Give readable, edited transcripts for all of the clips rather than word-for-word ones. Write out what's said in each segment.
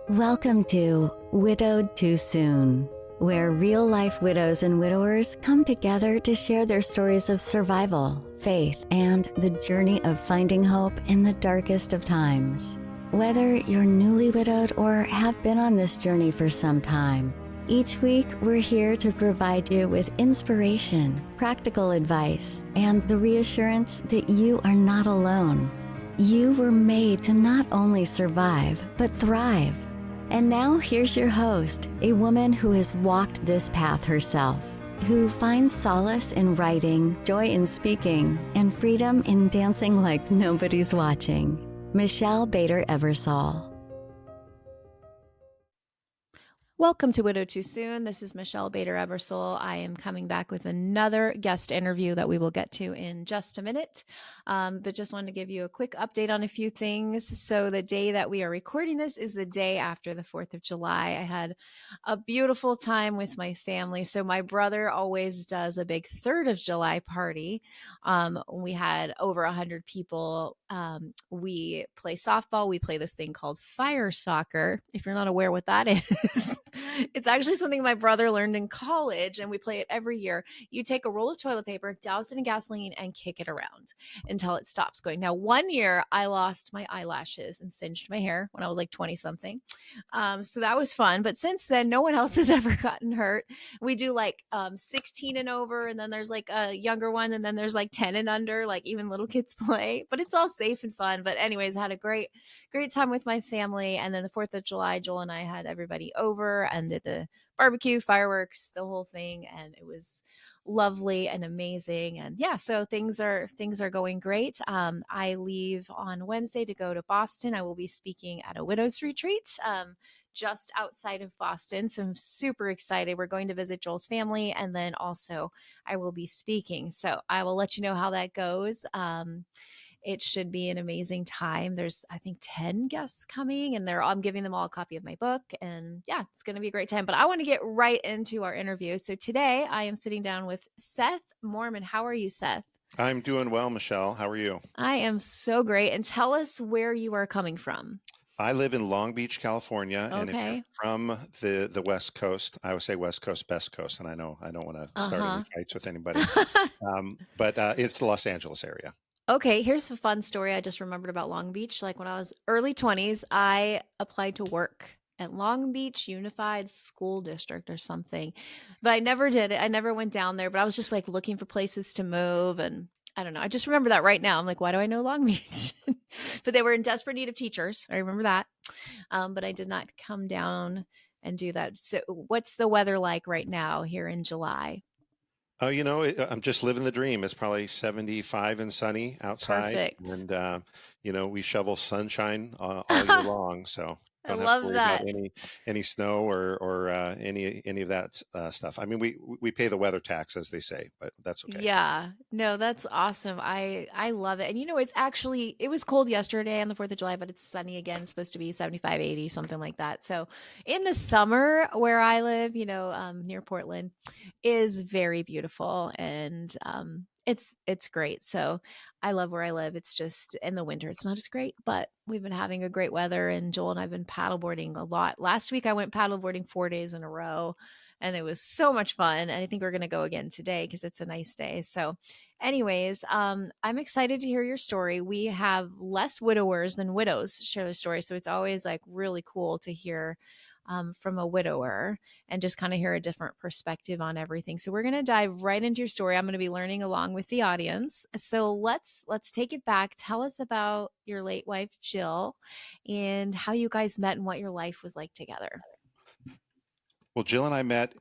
Welcome to Widowed Too Soon, where real-life widows and widowers come together to share their stories of survival, faith, and the journey of finding hope in the darkest of times. Whether you're newly widowed or have been on this journey for some time, each week we're here to provide you with inspiration, practical advice, and the reassurance that you are not alone. You were made to not only survive, but thrive. And now here's your host, a woman who has walked this path herself, who finds solace in writing, joy in speaking, and freedom in dancing like nobody's watching. Michelle Bader Ebersole. Welcome to Widow Too Soon. This is Michelle Bader Ebersole. I am coming back with another guest interview that we will get to in just a minute. But just wanted to give you a quick update on a few things. So the day that we are recording this is the day after the 4th of July. I had a beautiful time with my family. So my brother always does a big 3rd of July party. We had over 100 people. We play softball. We play this thing called fire soccer. If you're not aware what that is, it's actually something my brother learned in college, and we play it every year. You take a roll of toilet paper, douse it in gasoline, and kick it around until it stops going. Now, one year I lost my eyelashes and singed my hair when I was like 20 something. So that was fun. But since then, no one else has ever gotten hurt. We do like 16 and over, and then there's like a younger one, and then there's like 10 and under, like even little kids play, but it's all safe and fun. But anyways, I had a great time with my family. And then the 4th of July, Joel and I had everybody over and did the barbecue, fireworks, the whole thing. And it was lovely and amazing. And yeah, so things are going great. I leave on Wednesday to go to Boston. I will be speaking at a widow's retreat. Just outside of Boston. So I'm super excited. We're going to visit Joel's family, and then also I will be speaking. So I will let you know how that goes. It should be an amazing time. There's, I think, 10 guests coming, and I'm giving them all a copy of my book. And yeah, it's going to be a great time. But I want to get right into our interview. So today I am sitting down with Seth Moorman. How are you, Seth? I'm doing well, Michelle. How are you? I am so great. And tell us where you are coming from. I live in Long Beach, California, and if you're from the West Coast, I would say West Coast, best coast, and I know I don't want to start any fights with anybody, but it's the Los Angeles area. Okay, here's a fun story I just remembered about Long Beach. Like when I was early 20s, I applied to work at Long Beach Unified School District or something, but I never did it. I never went down there, but I was just like looking for places to move, and I don't know. I just remember that right now. I'm like, why do I know Long Beach? But they were in desperate need of teachers. I remember that. But I did not come down and do that. So what's the weather like right now here in July? Oh, I'm just living the dream. It's probably 75 and sunny outside. Perfect. And, we shovel sunshine all year long. So I don't have love to worry that. about any snow or any of that stuff. I mean, we pay the weather tax, as they say, but that's okay. Yeah, no, that's awesome. I love it. And it was cold yesterday on the 4th of July, but it's sunny again. It's supposed to be 75, 80, something like that. So in the summer where I live, near Portland, is very beautiful, and it's great. So I love where I live. It's just in the winter, it's not as great, but we've been having a great weather, and Joel and I've been paddleboarding a lot. Last week I went paddleboarding 4 days in a row, and it was so much fun. And I think we're going to go again today because it's a nice day. So anyways, I'm excited to hear your story. We have less widowers than widows share their story. So it's always like really cool to hear from a widower and just kind of hear a different perspective on everything. So we're going to dive right into your story. I'm going to be learning along with the audience. So let's take it back. Tell us about your late wife, Jill, and how you guys met and what your life was like together. Well, Jill and I met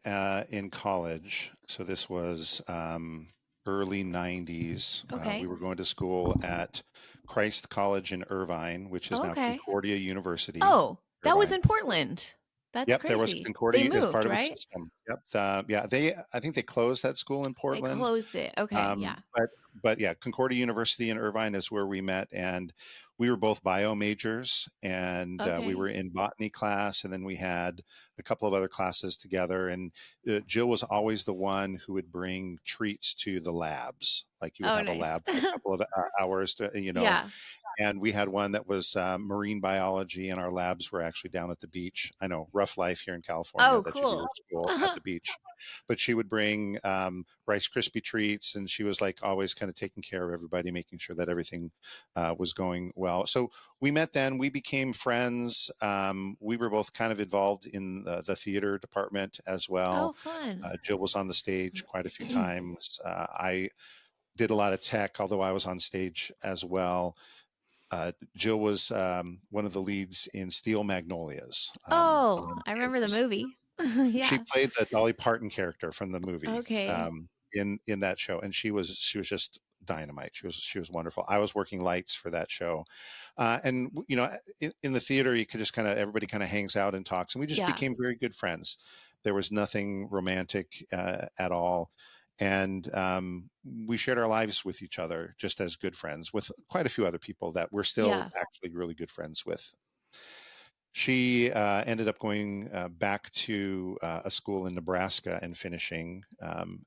in college. So this was early 90s. Okay. We were going to school at Christ College in Irvine, which is now Concordia University. Oh, that Irvine. was in Portland. That's crazy. There was Concordia moved, as part right? of the system. Yep. I think they closed that school in Portland. They closed it. Okay. Yeah. But yeah, Concordia University in Irvine is where we met, and we were both bio majors, and we were in botany class, and then we had a couple of other classes together. And Jill was always the one who would bring treats to the labs. Like you would have nice. a lab for a couple of hours to, Yeah. And we had one that was marine biology, and our labs were actually down at the beach. I know, rough life here in California Oh, that you do cool. your school at the beach. But she would bring Rice Krispie treats, and she was like always kind of taking care of everybody, making sure that everything was going well. So we met then. We became friends. We were both kind of involved in the theater department as well. Oh, fun. Jill was on the stage quite a few times. I did a lot of tech, although I was on stage as well. Jill was one of the leads in Steel Magnolias. Oh, On I remember the campus. movie. She Yeah. played the Dolly Parton character from the movie Okay. in that show, and she was just dynamite. She was wonderful. I was working lights for that show, and you know, in the theater, you could just kind of everybody kind of hangs out and talks, and we just Yeah. became very good friends. There was nothing romantic at all. And we shared our lives with each other just as good friends with quite a few other people that we're still Yeah. actually really good friends with. She ended up going back to a school in Nebraska and finishing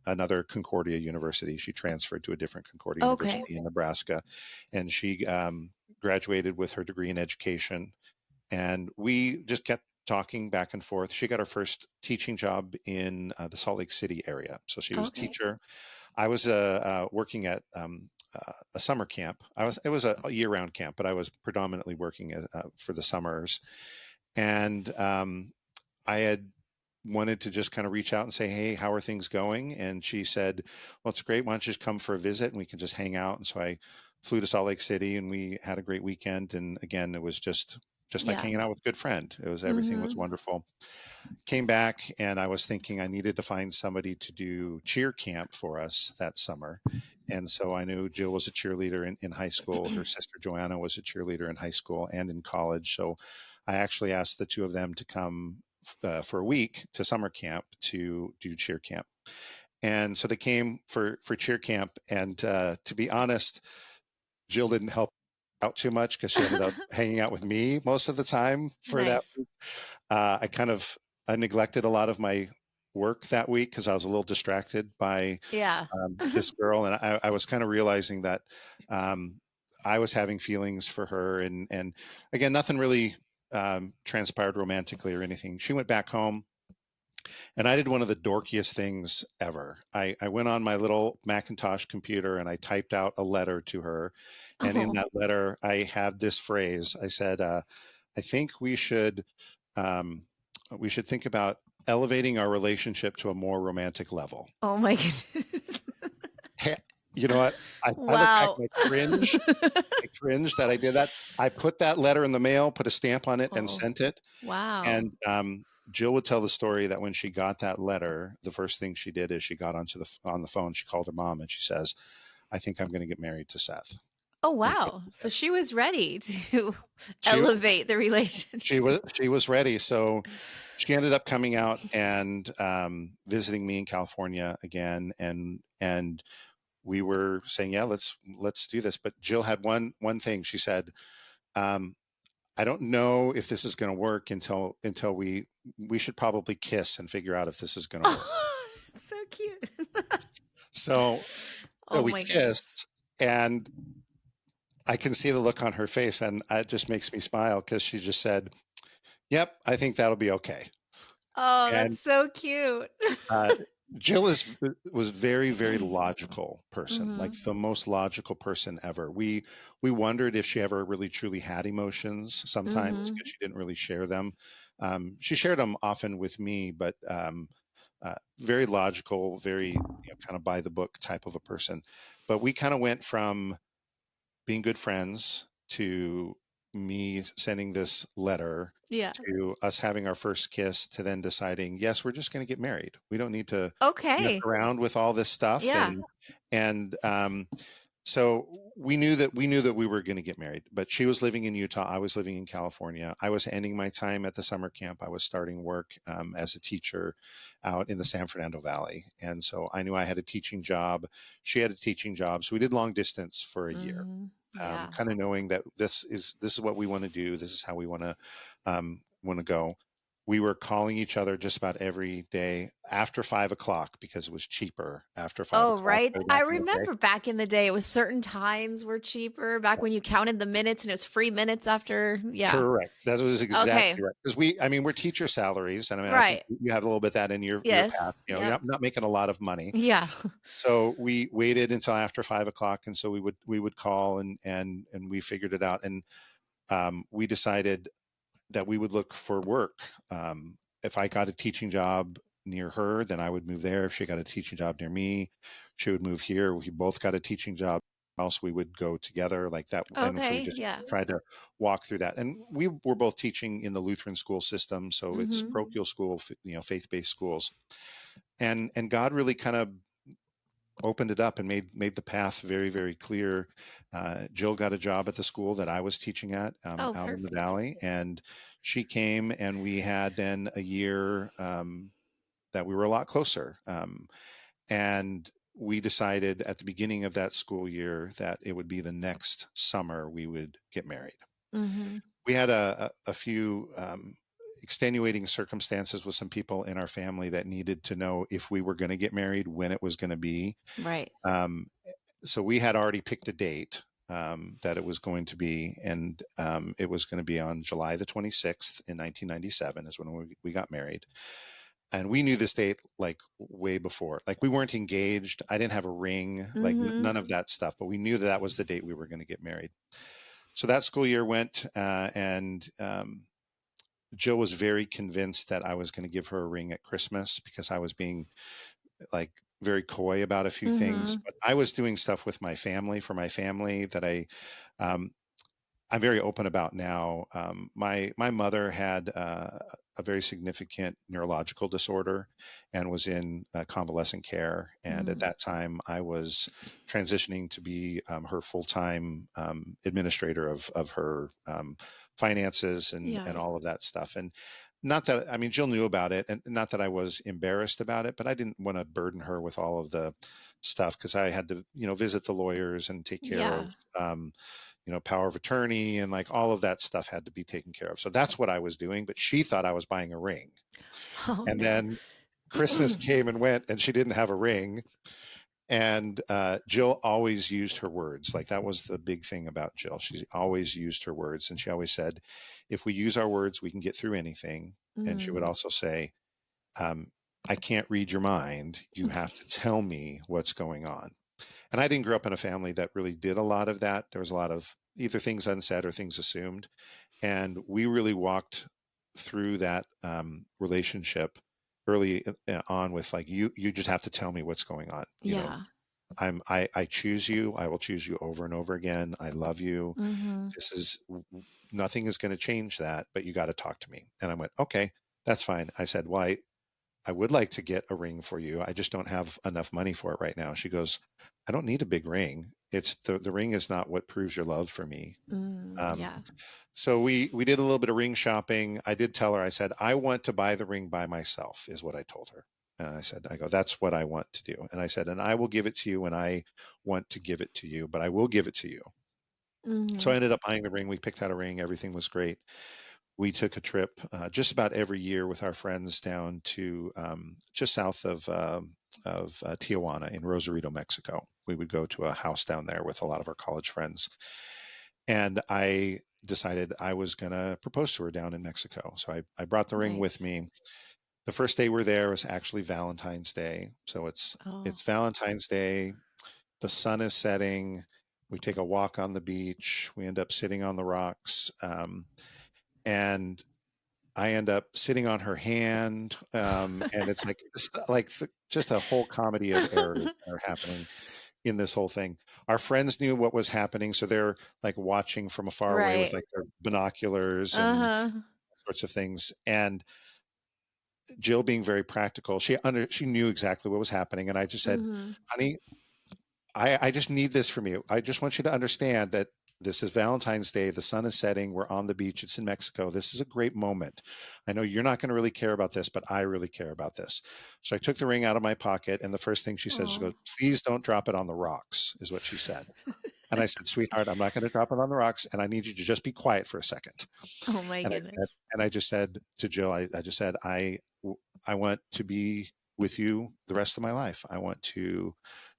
another Concordia University. She transferred to a different Concordia Okay. University in Nebraska, and she graduated with her degree in education. And we just kept talking back and forth. She got her first teaching job in the Salt Lake City area. So she was a teacher. I was working at a summer camp. It was a year-round camp, but I was predominantly working for the summers. And I had wanted to just kind of reach out and say, hey, how are things going? And she said, well, it's great. Why don't you just come for a visit and we can just hang out? And so I flew to Salt Lake City and we had a great weekend. And again, it was just like hanging out with a good friend. It was, everything was wonderful. Came back and I was thinking I needed to find somebody to do cheer camp for us that summer. And so I knew Jill was a cheerleader in high school. Her sister Joanna was a cheerleader in high school and in college. So I actually asked the two of them to come for a week to summer camp to do cheer camp. And so they came for cheer camp. And to be honest, Jill didn't help out too much because she ended up hanging out with me most of the time for that week. I neglected a lot of my work that week because I was a little distracted by this girl. And I was kind of realizing that I was having feelings for her. And again, nothing really transpired romantically or anything. She went back home. And I did one of the dorkiest things ever. I went on my little Macintosh computer and I typed out a letter to her. And in that letter, I had this phrase. I said, I think we should think about elevating our relationship to a more romantic level. Oh my goodness. You know what? I look back and I cringe. I cringe that I did that. I put that letter in the mail, put a stamp on it, and sent it. Wow. And Jill would tell the story that when she got that letter, the first thing she did is she got on the phone. She called her mom and she says, "I think I'm going to get married to Seth." Oh, wow. So she was ready to elevate the relationship. She was ready. So she ended up coming out and visiting me in California again. And we were saying, yeah, let's do this. But Jill had one thing. She said, I don't know if this is going to work until we should probably kiss and figure out if this is going to work. So cute. So we kissed, and I can see the look on her face, and it just makes me smile because she just said, "Yep, I think that'll be okay." Oh, that's so cute. Jill was very, very logical person, like the most logical person ever. We wondered if she ever really truly had emotions sometimes because she didn't really share them. She shared them often with me, but very logical, very kind of by the book type of a person. But we kind of went from being good friends to me sending this letter to us having our first kiss to then deciding, yes, we're just going to get married. We don't need to mess around with all this stuff. And so we knew that we were going to get married, but she was living in Utah. I was living in California. I was ending my time at the summer camp. I was starting work as a teacher out in the San Fernando Valley. And so I knew I had a teaching job. She had a teaching job. So we did long distance for a year, kind of knowing that this is what we want to do. This is how we want to go. we were calling each other just about every day after 5 o'clock because it was cheaper after five Oh, o'clock right. way I back in the day. remember back in the day, it was certain times were cheaper back when you counted the minutes and it was free minutes after. Yeah. Correct. That was Okay. exactly right. Because we're teacher salaries, and I think Right. you have a little bit of that in your path. Yes. You're Yep. not making a lot of money, Yeah. so we waited until after 5 o'clock, and so we would call and we figured it out, and we decided that we would look for work. If I got a teaching job near her, then I would move there. If she got a teaching job near me, she would move here. We both got a teaching job else, we would go together like that. And so we Okay. just Yeah. tried to walk through that. And we were both teaching in the Lutheran school system. So it's Mm-hmm. parochial school, faith-based schools. And God really kind of opened it up and made the path very, very clear. Jill got a job at the school that I was teaching at Oh, out in the perfect. valley, and she came, and we had then a year that we were a lot closer. And we decided at the beginning of that school year that it would be the next summer we would get married. Mm-hmm. We had a few extenuating circumstances with some people in our family that needed to know if we were going to get married, when it was going to be. Right. So we had already picked a date that it was going to be, and it was going to be on July the 26th in 1997 is when we got married. And we knew this date like way before. Like we weren't engaged. I didn't have a ring, like Mm-hmm. none of that stuff, but we knew that was the date we were going to get married. So that school year went, and Jill was very convinced that I was going to give her a ring at Christmas because I was being like very coy about a few things. Mm-hmm. But I was doing stuff with my family for my family that um, I'm very open about now. My mother had a very significant neurological disorder and was in convalescent care. And at that time, I was transitioning to be her full-time administrator of her finances and all of that stuff. And not that, I mean, Jill knew about it, and not that I was embarrassed about it, but I didn't want to burden her with all of the stuff because I had to, visit the lawyers and take care Yeah. of power of attorney, and like all of that stuff had to be taken care of. So that's what I was doing. But she thought I was buying a ring. Oh, And no. then Christmas came and went, and she didn't have a ring. And Jill always used her words. Like that was the big thing about Jill. She always used her words. And she always said, if we use our words, we can get through anything. And she would also say, I can't read your mind. You have to tell me what's going on. And I didn't grow up in a family that really did a lot of that. There was a lot of either things unsaid or things assumed. And we really walked through that relationship early on with like, you just have to tell me what's going on. Yeah. I choose you. I will choose you over and over again. I love you. Mm-hmm. This is nothing is going to change that, but you got to talk to me. And I went, okay, that's fine. I said, well, I would like to get a ring for you. I just don't have enough money for it right now. She goes, I don't need a big ring. It's the ring is not what proves your love for me. Yeah. So we did a little bit of ring shopping. I did tell her, I said, I want to buy the ring by myself is what I told her. And I go, that's what I want to do. And I said, and I will give it to you when I want to give it to you, but I will give it to you. So I ended up buying the ring. We picked out a ring. Everything was great. We took a trip just about every year with our friends down to just south of Tijuana in Rosarito, Mexico. We would go to a house down there with a lot of our college friends. And I decided I was going to propose to her down in Mexico. So I brought the ring with me. The first day we're there was actually Valentine's Day. So it's Valentine's Day. The sun is setting. We take a walk on the beach. We end up sitting on the rocks. And I end up sitting on her hand, and it's like just a whole comedy of errors are happening in this whole thing. Our friends knew what was happening, so they're like watching from afar away with Right. like their binoculars and Uh-huh. sorts of things. And Jill, being very practical, she knew exactly what was happening, and I just said, "Honey, I just need this from you. I just want you to understand that this is Valentine's Day. The sun is setting. We're on the beach. It's in Mexico. This is a great moment. I know you're not going to really care about this, but I really care about this." So I took the ring out of my pocket, and the first thing she said, she goes, "Please don't drop it on the rocks," is what she said. And I said, sweetheart, I'm not going to drop it on the rocks. And I need you to just be quiet for a second. Oh my goodness. I just said to Jill, I just said, I want to be with you the rest of my life. I want you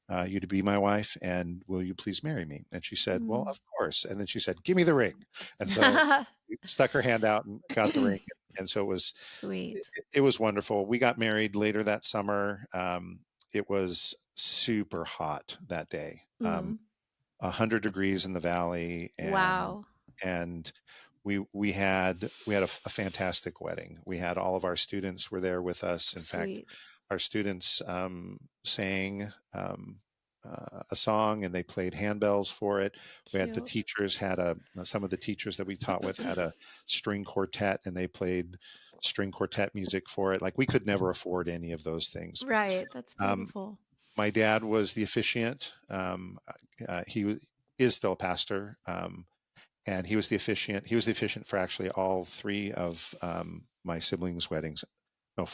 to be my wife, and will you please marry me? And she said, well, Mm. of course. And then she said, give me the ring. And so we stuck her hand out and got the ring. And so Sweet. it was wonderful. We got married later that summer. It was super hot that day. Mm. 100 degrees in the valley, Wow. and we had a fantastic wedding. We had all of our students were there with us. In fact, Sweet. our students sang a song, and they played handbells for it. We had the Cute. teachers had some of the teachers that we taught with had a string quartet, and they played string quartet music for it. Like, we could never afford any of those things. Right. That's Um, beautiful. my dad was the officiant. He is still a pastor, and he was the officiant. He was the officiant for actually all three of my siblings' weddings. No,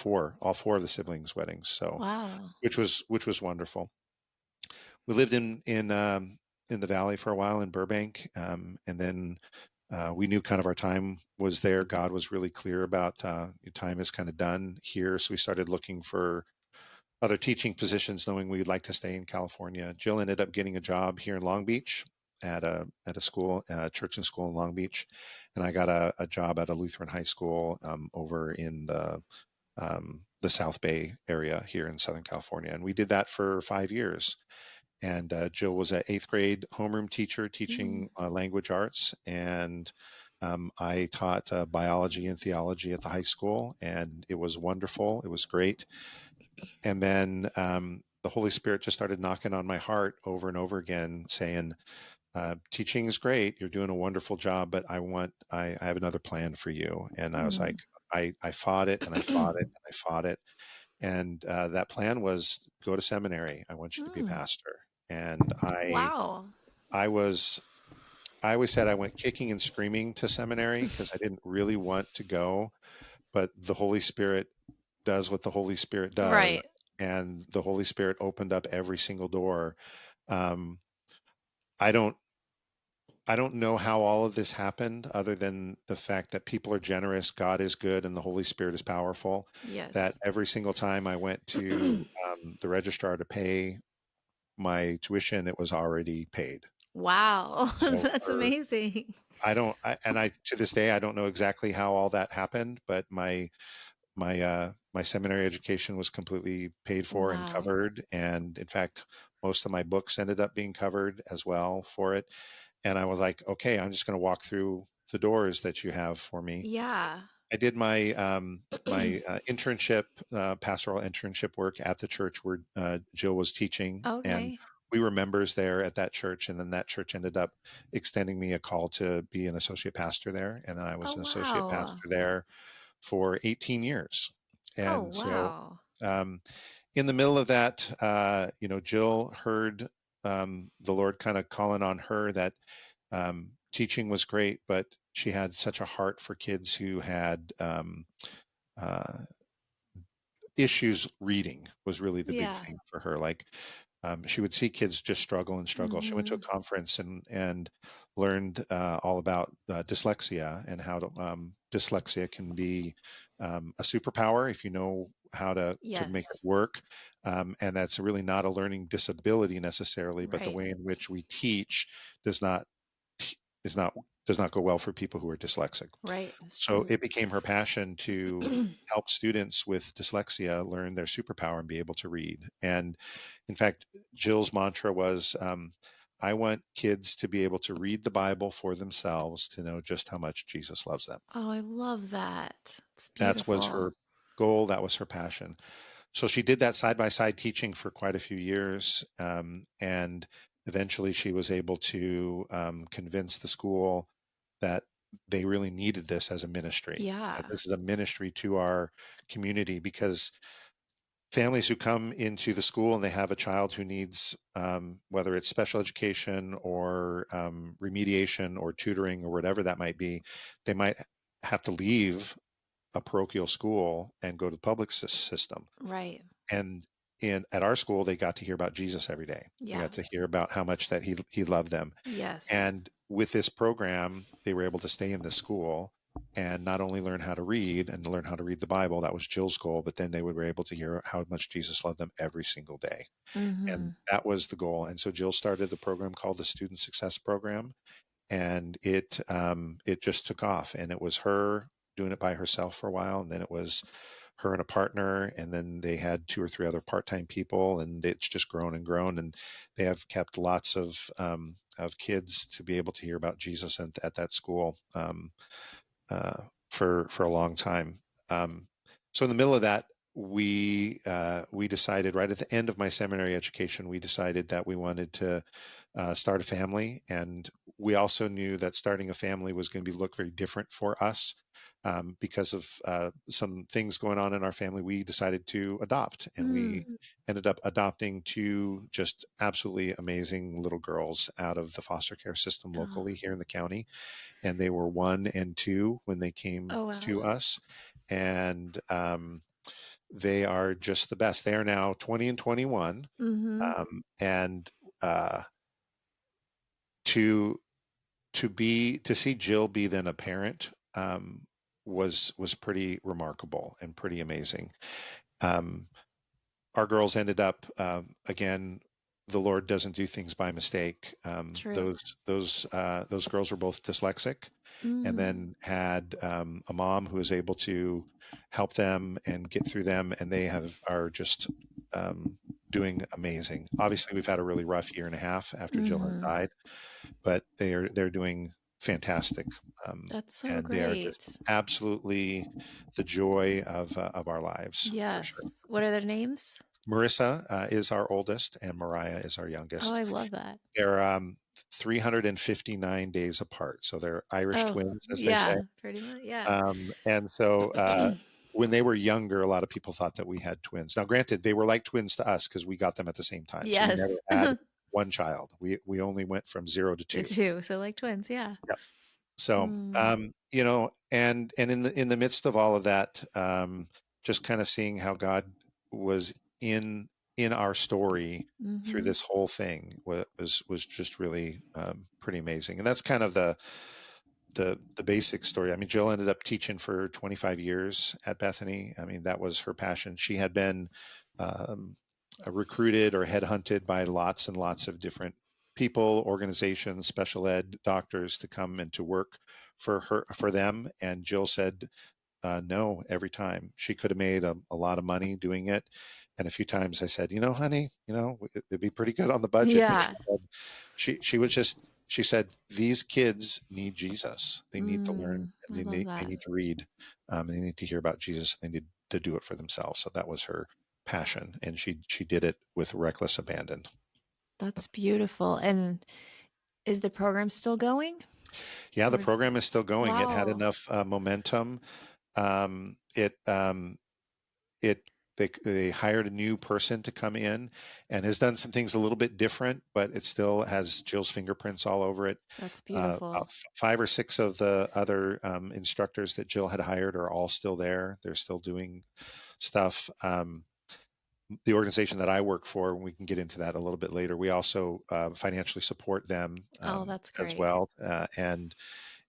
all four of the siblings' weddings. So, Wow. which was wonderful. We lived in the valley for a while in Burbank, and then we knew kind of our time was there. God was really clear about your time is kind of done here, so we started looking for other teaching positions, knowing we'd like to stay in California. Jill ended up getting a job here in Long Beach at a school, church and school in Long Beach, and I got a job at a Lutheran high school over in the South Bay area here in Southern California, and we did that for 5 years. And Jill was an 8th grade homeroom teacher teaching language arts, and I taught biology and theology at the high school, and it was wonderful. It was great. And then the Holy Spirit just started knocking on my heart over and over again, saying, teaching is great. You're doing a wonderful job, but I have another plan for you. And I was like, I fought it, and I fought it, and I fought it. And that plan was go to seminary. I want you to be a pastor. And Wow. I always said I went kicking and screaming to seminary because I didn't really want to go, but the Holy Spirit does what the Holy Spirit does. Right. And the Holy Spirit opened up every single door. I don't know how all of this happened, other than the fact that people are generous, God is good, and the Holy Spirit is powerful. Yes. That every single time I went to the registrar to pay my tuition, it was already paid. Wow. So That's amazing. to this day, I don't know exactly how all that happened, but my seminary education was completely paid for and Wow. covered. And in fact, most of my books ended up being covered as well for it. And I was like, okay, I'm just going to walk through the doors that you have for me. Yeah. I did my internship, pastoral internship work at the church where Jill was teaching, and Okay. we were members there at that church. And then that church ended up extending me a call to be an associate pastor there, and then I was Oh, an associate wow. pastor there for 18 years. Oh, And so, wow. in the middle of that, Jill heard the Lord kind of calling on her that teaching was great, but she had such a heart for kids who had uh, issues reading was really the big Yeah. thing for her. Like, she would see kids just struggle and struggle. She went to a conference and learned all about dyslexia, and how dyslexia can be a superpower if you know how to make it Yes. work. And that's really not a learning disability necessarily, but the Right. way in which we teach does not is not does not go well for people who are dyslexic. Right. That's So true. it became her passion to help students with dyslexia learn their superpower and be able to read. And in fact, Jill's mantra was, I want kids to be able to read the Bible for themselves to know just how much Jesus loves them. Oh, I love that. It's That was beautiful. her goal. That was her passion. So she did that side by side teaching for quite a few years. And eventually she was able to convince the school that they really needed this as a ministry, Yeah. that this is a ministry to our community, because families who come into the school and they have a child who needs, whether it's special education or remediation or tutoring or whatever that might be, they might have to leave a parochial school and go to the public system. Right. And at our school, they got to hear about Jesus every day. They got to hear about how much that he loved them. Yes. And with this program, they were able to stay in the school and not only learn how to read and learn how to read the Bible. That was Jill's goal, but then they were able to hear how much Jesus loved them every single day. And that was the goal. And so Jill started the program called the Student Success Program, and it just took off. And it was her doing it by herself for a while, and then it was her and a partner, and then they had 2 or 3 other part-time people, and it's just grown and grown. And they have kept lots of kids to be able to hear about Jesus at that school for a long time. So in the middle of that, we decided right at the end of my seminary education, we decided that we wanted to start a family. And we also knew that starting a family was going to look very different for us because of some things going on in our family. We decided to adopt, and we ended up adopting 2 just absolutely amazing little girls out of the foster care system locally here in the county. And they were 1 and 2 when they came to us. And they are just the best. They are now 20 and 21. And to see Jill be then a parent was pretty remarkable and pretty amazing. Our girls ended up again. The Lord doesn't do things by mistake. Those girls were both dyslexic, and then had a mom who was able to help them and get through them, and they are just doing amazing. Obviously, we've had a really rough year and a half after Jill has died, but they're doing fantastic. That's so and great. They are just absolutely the joy of our lives. Yes. For sure. What are their names? Marissa is our oldest, and Mariah is our youngest. Oh, I love that. They're 359 days apart, so they're Irish twins, as they say. Pretty much, yeah. And so when they were younger, a lot of people thought that we had twins. Now, granted, they were like twins to us because we got them at the same time. Yes. So we never had one child. We only went from 0 to 2. So like twins, yeah. Yep. So you know, and in the midst of all of that, just kind of seeing how God was in our story through this whole thing was just really pretty amazing. And that's kind of the basic story. I mean, Jill ended up teaching for 25 years at Bethany. I mean, that was her passion. She had been recruited or headhunted by lots and lots of different people, organizations, special ed doctors to come and to work for them. And Jill said no every time. She could have made a lot of money doing it. And a few times I said, honey, it'd be pretty good on the budget. Yeah. But she said, these kids need Jesus. They need to learn. They need to read. They need to hear about Jesus. They need to do it for themselves. So that was her passion. And she did it with reckless abandon. That's beautiful. And is the program still going? Yeah, the program is still going. Wow. It had enough momentum. They hired a new person to come in and has done some things a little bit different, but it still has Jill's fingerprints all over it. That's beautiful. 5 or 6 of the other instructors that Jill had hired are all still there. They're still doing stuff. The organization that I work for, we can get into that a little bit later, we also financially support them that's great. as well. And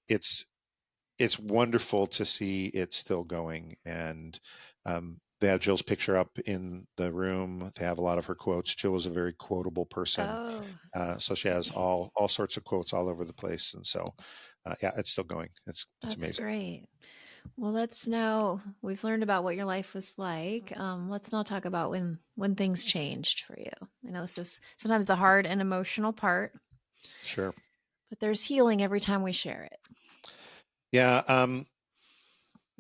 it's wonderful to see it still going. And they have Jill's picture up in the room. They have a lot of her quotes. Jill was a very quotable person. So she has all sorts of quotes all over the place. And so, yeah, it's still going. It's amazing. That's great. Well, we've learned about what your life was like. Let's now talk about when things changed for you. I know this is sometimes the hard and emotional part. Sure. But there's healing every time we share it. Yeah.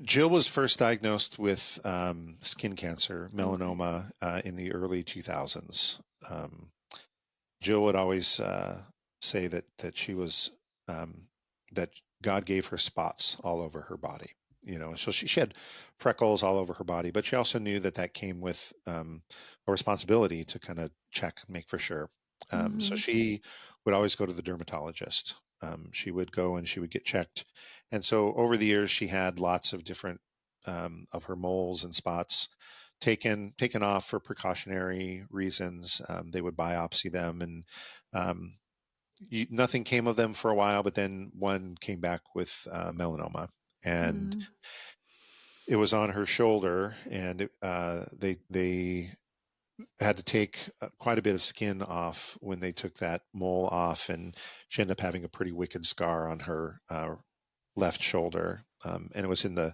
Jill was first diagnosed with skin cancer, melanoma, in the early 2000s. Jill would always say that she was that God gave her spots all over her body. So she had freckles all over her body, but she also knew that came with a responsibility to kind of check, make for sure. So she would always go to the dermatologist. She would go and she would get checked. And so over the years, she had lots of different of her moles and spots taken off for precautionary reasons. They would biopsy them, and nothing came of them for a while, but then one came back with melanoma, and it was on her shoulder, and they had to take quite a bit of skin off when they took that mole off, and she ended up having a pretty wicked scar on her left shoulder, and it was in the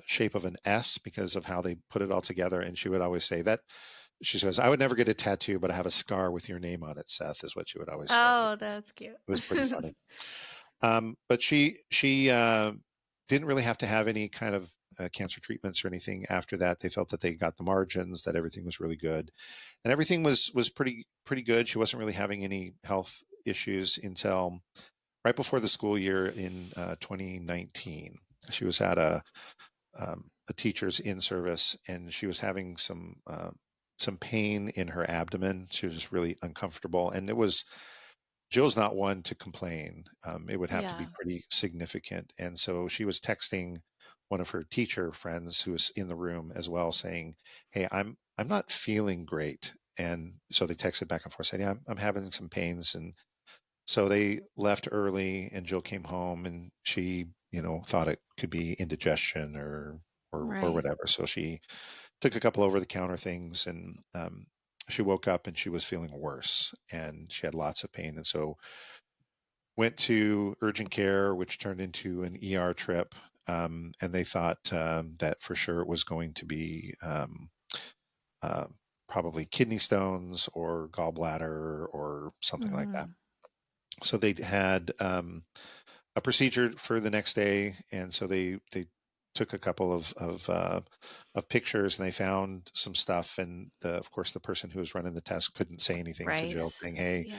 shape of an S because of how they put it all together. And she would always say that, she says, "I would never get a tattoo, but I have a scar with your name on it, Seth," is what she would always say. Oh, that's cute. It was pretty funny. But she didn't really have to have any kind of cancer treatments or anything after that. They felt that they got the margins, that everything was really good, and everything was pretty good. She wasn't really having any health issues until right before the school year in 2019. She was at a teacher's in-service, and she was having some pain in her abdomen. She was just really uncomfortable, and it was, Jill's not one to complain. It would have to be pretty significant. And so she was texting one of her teacher friends who was in the room as well, saying, "Hey, I'm not feeling great." And so they texted back and forth saying, "Yeah, I'm having some pains." And so they left early, and Jill came home, and she, thought it could be indigestion or whatever. So she took a couple over the counter things, and she woke up and she was feeling worse, and she had lots of pain. And so went to urgent care, which turned into an ER trip. And they thought that for sure it was going to be probably kidney stones or gallbladder or something like that. So they had a procedure for the next day, and so they took a couple of pictures, and they found some stuff. And of course, the person who was running the test couldn't say anything to Jill, saying, "Hey,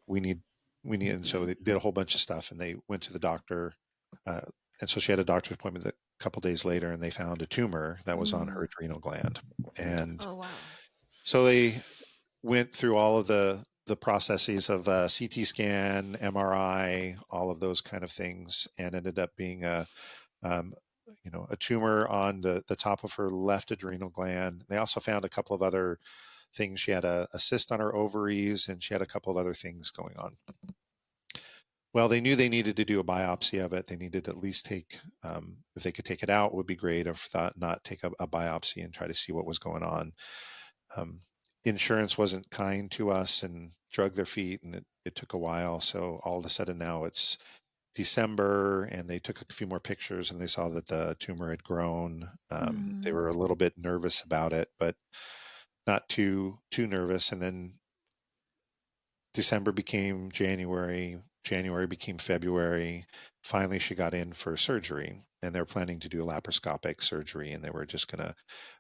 we need." And so they did a whole bunch of stuff, and they went to the doctor. And so she had a doctor's appointment a couple days later, and they found a tumor that was on her adrenal gland. And so they went through all of the processes of CT scan, MRI, all of those kind of things, and ended up being a tumor on the top of her left adrenal gland. They also found a couple of other things. She had a cyst on her ovaries, and she had a couple of other things going on. Well, they knew they needed to do a biopsy of it. They needed to at least take, if they could take it out, would be great. If not, take a biopsy and try to see what was going on. Insurance wasn't kind to us and drug their feet, and it took a while. So all of a sudden now it's December, and they took a few more pictures, and they saw that the tumor had grown. They were a little bit nervous about it, but not too nervous. And then December became January. January became February. Finally, she got in for surgery, and they're planning to do a laparoscopic surgery, and they were just going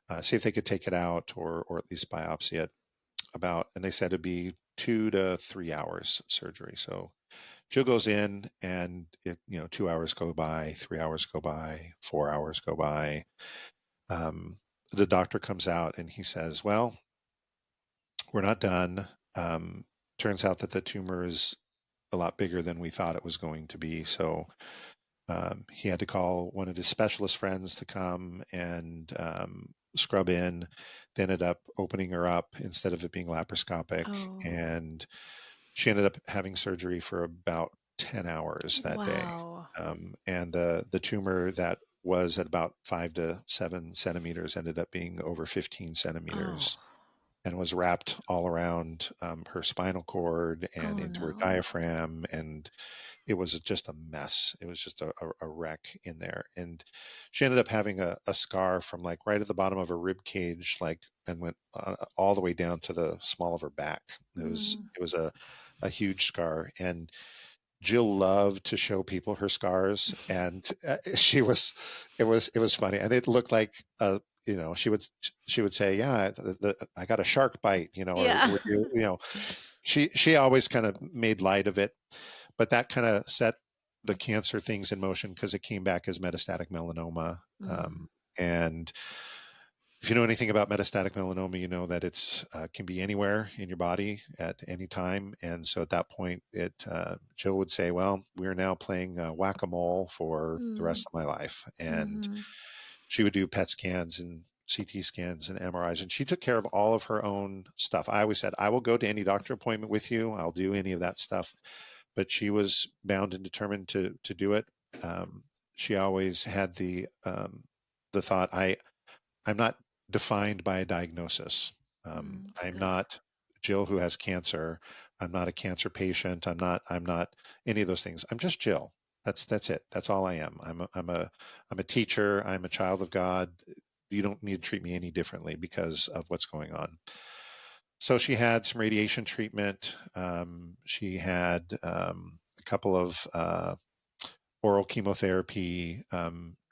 to see if they could take it out or at least biopsy it. And they said it'd be 2 to 3 hours surgery. So Jill goes in, and 2 hours go by, 3 hours go by, 4 hours go by. The doctor comes out, and he says, "Well, we're not done. Turns out that the tumor is a lot bigger than we thought it was going to be." So he had to call one of his specialist friends to come and scrub in. They ended up opening her up instead of it being laparoscopic. And she ended up having surgery for about 10 hours that day. And the tumor that was at about 5 to 7 centimeters ended up being over 15 centimeters. And was wrapped all around her spinal cord and into her diaphragm. And it was just a mess. It was just a wreck in there. And she ended up having a scar from like right at the bottom of her rib cage, and went all the way down to the small of her back. It was a huge scar. And Jill loved to show people her scars, and it was funny. And it looked like she would say, "Yeah, I got a shark bite," or she always kind of made light of it, but that kind of set the cancer things in motion, because it came back as metastatic melanoma. And if you know anything about metastatic melanoma, you know that it's can be anywhere in your body at any time. And so at that point, Jill would say, "Well, we're now playing whack-a-mole for the rest of my life." And she would do PET scans and CT scans and MRIs, and she took care of all of her own stuff. I always said, I will go to any doctor appointment with you. I'll do any of that stuff. But she was bound and determined to do it. She always had the thought, I'm not defined by a diagnosis. I'm good. not Jill who has cancer. I'm not a cancer patient. I'm not any of those things. I'm just Jill. That's it. That's all I am. I'm a teacher. I'm a child of God. You don't need to treat me any differently because of what's going on. So she had some radiation treatment. She had a couple of oral chemotherapy.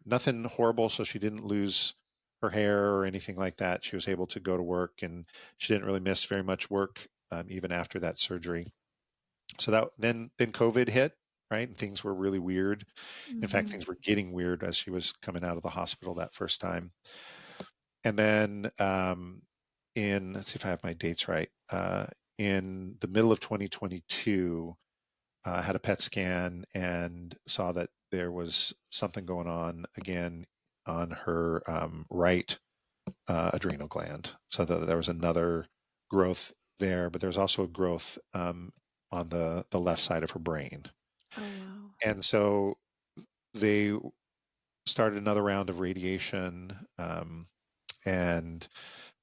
Nothing horrible, so she didn't lose her hair or anything like that. She was able to go to work, and she didn't really miss very much work even after that surgery. So that then COVID hit, right? And things were really weird. In fact, things were getting weird as she was coming out of the hospital that first time. And then let's see if I have my dates right. In the middle of 2022, had a PET scan and saw that there was something going on again on her right adrenal gland. So there was another growth there, but there's also a growth on the left side of her brain. Oh, wow. And so they started another round of radiation, and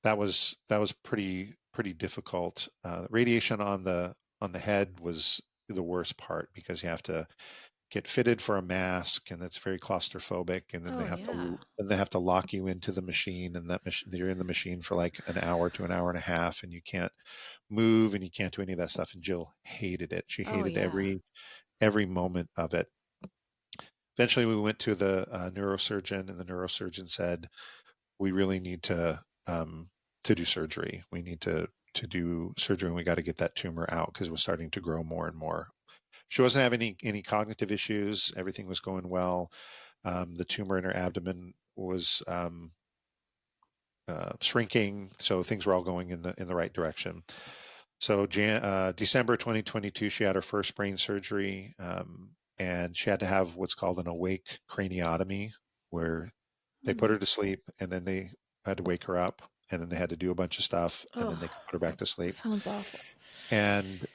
that was pretty difficult. Radiation on the head was the worst part because you have to get fitted for a mask, and that's very claustrophobic. And then they have to lock you into the machine, and you're in the machine for like an hour to an hour and a half, and you can't move and you can't do any of that stuff. And Jill hated it. She hated every moment of it. Eventually, we went to the neurosurgeon, and the neurosurgeon said, "We really need to do surgery. We need to do surgery, and we got to get that tumor out because it was starting to grow more and more." She wasn't having any cognitive issues. Everything was going well. The tumor in her abdomen was shrinking, so things were all going in the right direction. So December 2022, she had her first brain surgery, and she had to have what's called an awake craniotomy, where they put her to sleep, and then they had to wake her up, and then they had to do a bunch of stuff, and then they could put her back to sleep. Sounds awful. And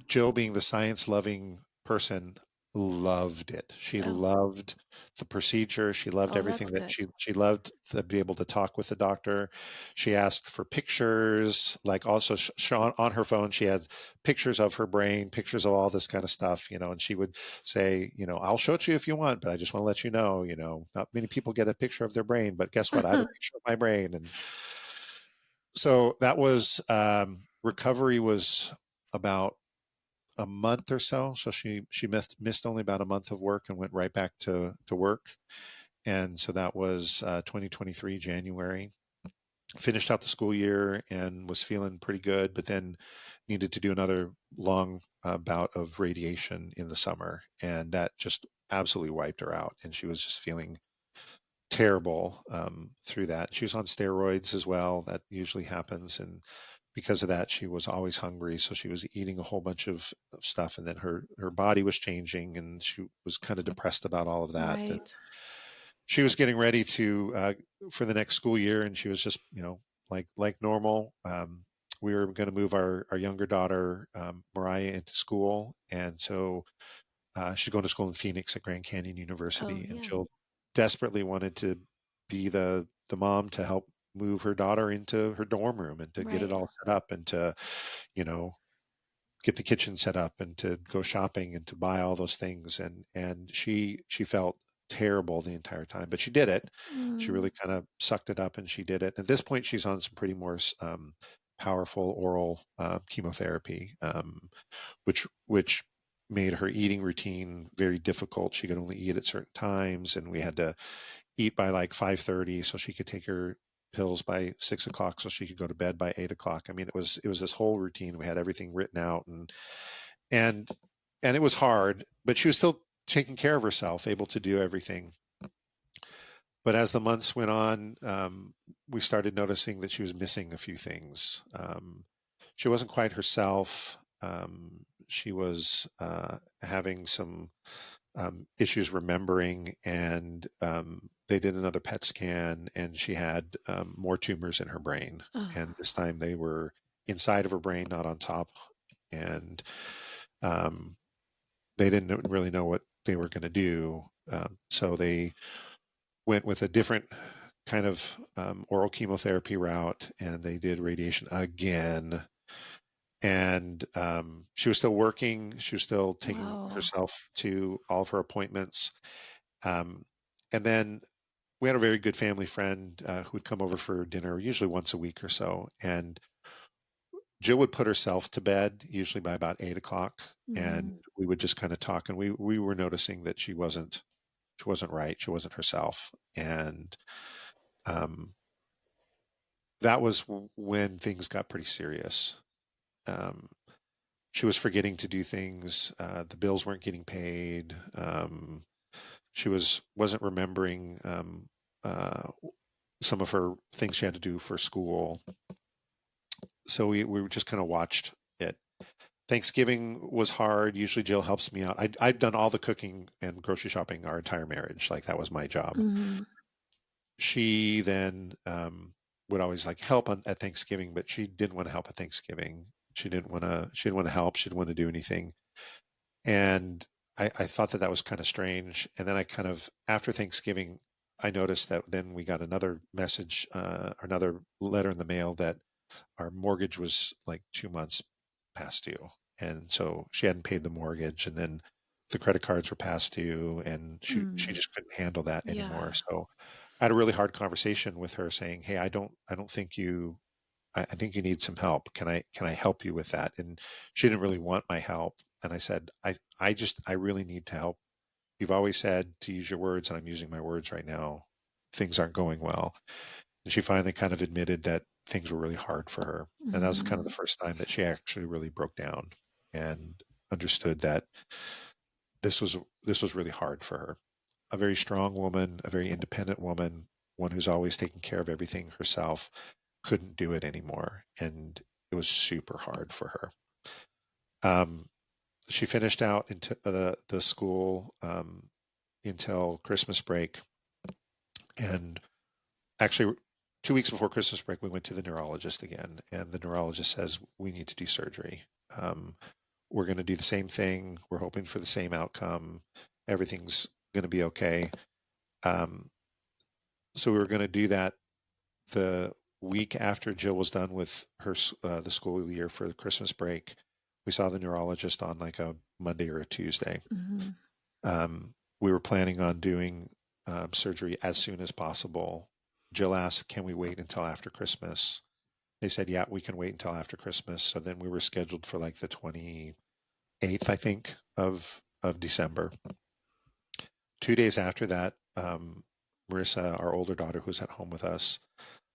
Jill, being the science-loving person, loved it. She loved the procedure. She loved everything that she loved to be able to talk with the doctor. She asked for pictures, like also on her phone, she had pictures of her brain, pictures of all this kind of stuff, and she would say, I'll show it to you if you want, but I just want to let you know, not many people get a picture of their brain, but guess what? I have a picture of my brain. And so that was, recovery was about a month or so. So she missed only about a month of work and went right back to work. And so that was 2023, January. Finished out the school year and was feeling pretty good, but then needed to do another long bout of radiation in the summer. And that just absolutely wiped her out. And she was just feeling terrible through that. She was on steroids as well. That usually happens. And because of that, she was always hungry. So she was eating a whole bunch of stuff, and then her body was changing, and she was kind of depressed about all of that. Right. And she was getting ready to for the next school year, and she was just, like normal. We were going to move our younger daughter, Mariah, into school. And so she's going to school in Phoenix at Grand Canyon University. And Jill desperately wanted to be the mom to help move her daughter into her dorm room and to get it all set up, and to, get the kitchen set up, and to go shopping and to buy all those things. And she felt terrible the entire time, but she did it. She really kind of sucked it up, and she did it. At this point, she's on some pretty more powerful oral chemotherapy, which made her eating routine very difficult. She could only eat at certain times, and we had to eat by like 5:30 so she could take her pills by 6 o'clock so she could go to bed by 8 o'clock. I mean, it was this whole routine. We had everything written out, and it was hard, but she was still taking care of herself, able to do everything. But as the months went on, we started noticing that she was missing a few things. She wasn't quite herself. She was having some issues remembering, and they did another PET scan, and she had more tumors in her brain. Oh. And this time they were inside of her brain, not on top. And they didn't really know what they were going to do. So they went with a different kind of oral chemotherapy route, and they did radiation again. And she was still working. She was still taking herself to all of her appointments. And then we had a very good family friend who would come over for dinner, usually once a week or so. And Jill would put herself to bed, usually by about 8 o'clock, and we would just kind of talk. And we were noticing that she wasn't right. She wasn't herself. And that was when things got pretty serious. She was forgetting to do things. The bills weren't getting paid. She wasn't remembering some of her things she had to do for school. So we just kind of watched it. Thanksgiving was hard. Usually Jill helps me out. I'd done all the cooking and grocery shopping our entire marriage. Like that was my job. She then would always like help at Thanksgiving, but she didn't want to help at Thanksgiving. She didn't want to help. She didn't want to do anything. And I thought that was kind of strange. And then I kind of, after Thanksgiving, I noticed that then we got another message, another letter in the mail that our mortgage was like 2 months past due. And so she hadn't paid the mortgage, and then the credit cards were past due, and she just couldn't handle that anymore. So I had a really hard conversation with her saying, "Hey, I don't think I think you need some help. Can I help you with that?" And she didn't really want my help. And I said, I really need to help. You've always said to use your words, and I'm using my words right now. Things aren't going well. And she finally kind of admitted that things were really hard for her. And that was kind of the first time that she actually really broke down and understood that this was really hard for her. A very strong woman, a very independent woman, one who's always taken care of everything herself, couldn't do it anymore. And it was super hard for her. She finished out into the school until Christmas break. And actually, 2 weeks before Christmas break, we went to the neurologist again. And the neurologist says, we need to do surgery. We're going to do the same thing. We're hoping for the same outcome. Everything's going to be okay. So we were going to do that the week after Jill was done with her the school year for the Christmas break. We saw the neurologist on like a Monday or a Tuesday. We were planning on doing surgery as soon as possible. Jill asked, "Can we wait until after Christmas?" They said, "Yeah, we can wait until after Christmas." So then we were scheduled for like the 28th, I think, of December. 2 days after that, Marissa, our older daughter, who's at home with us,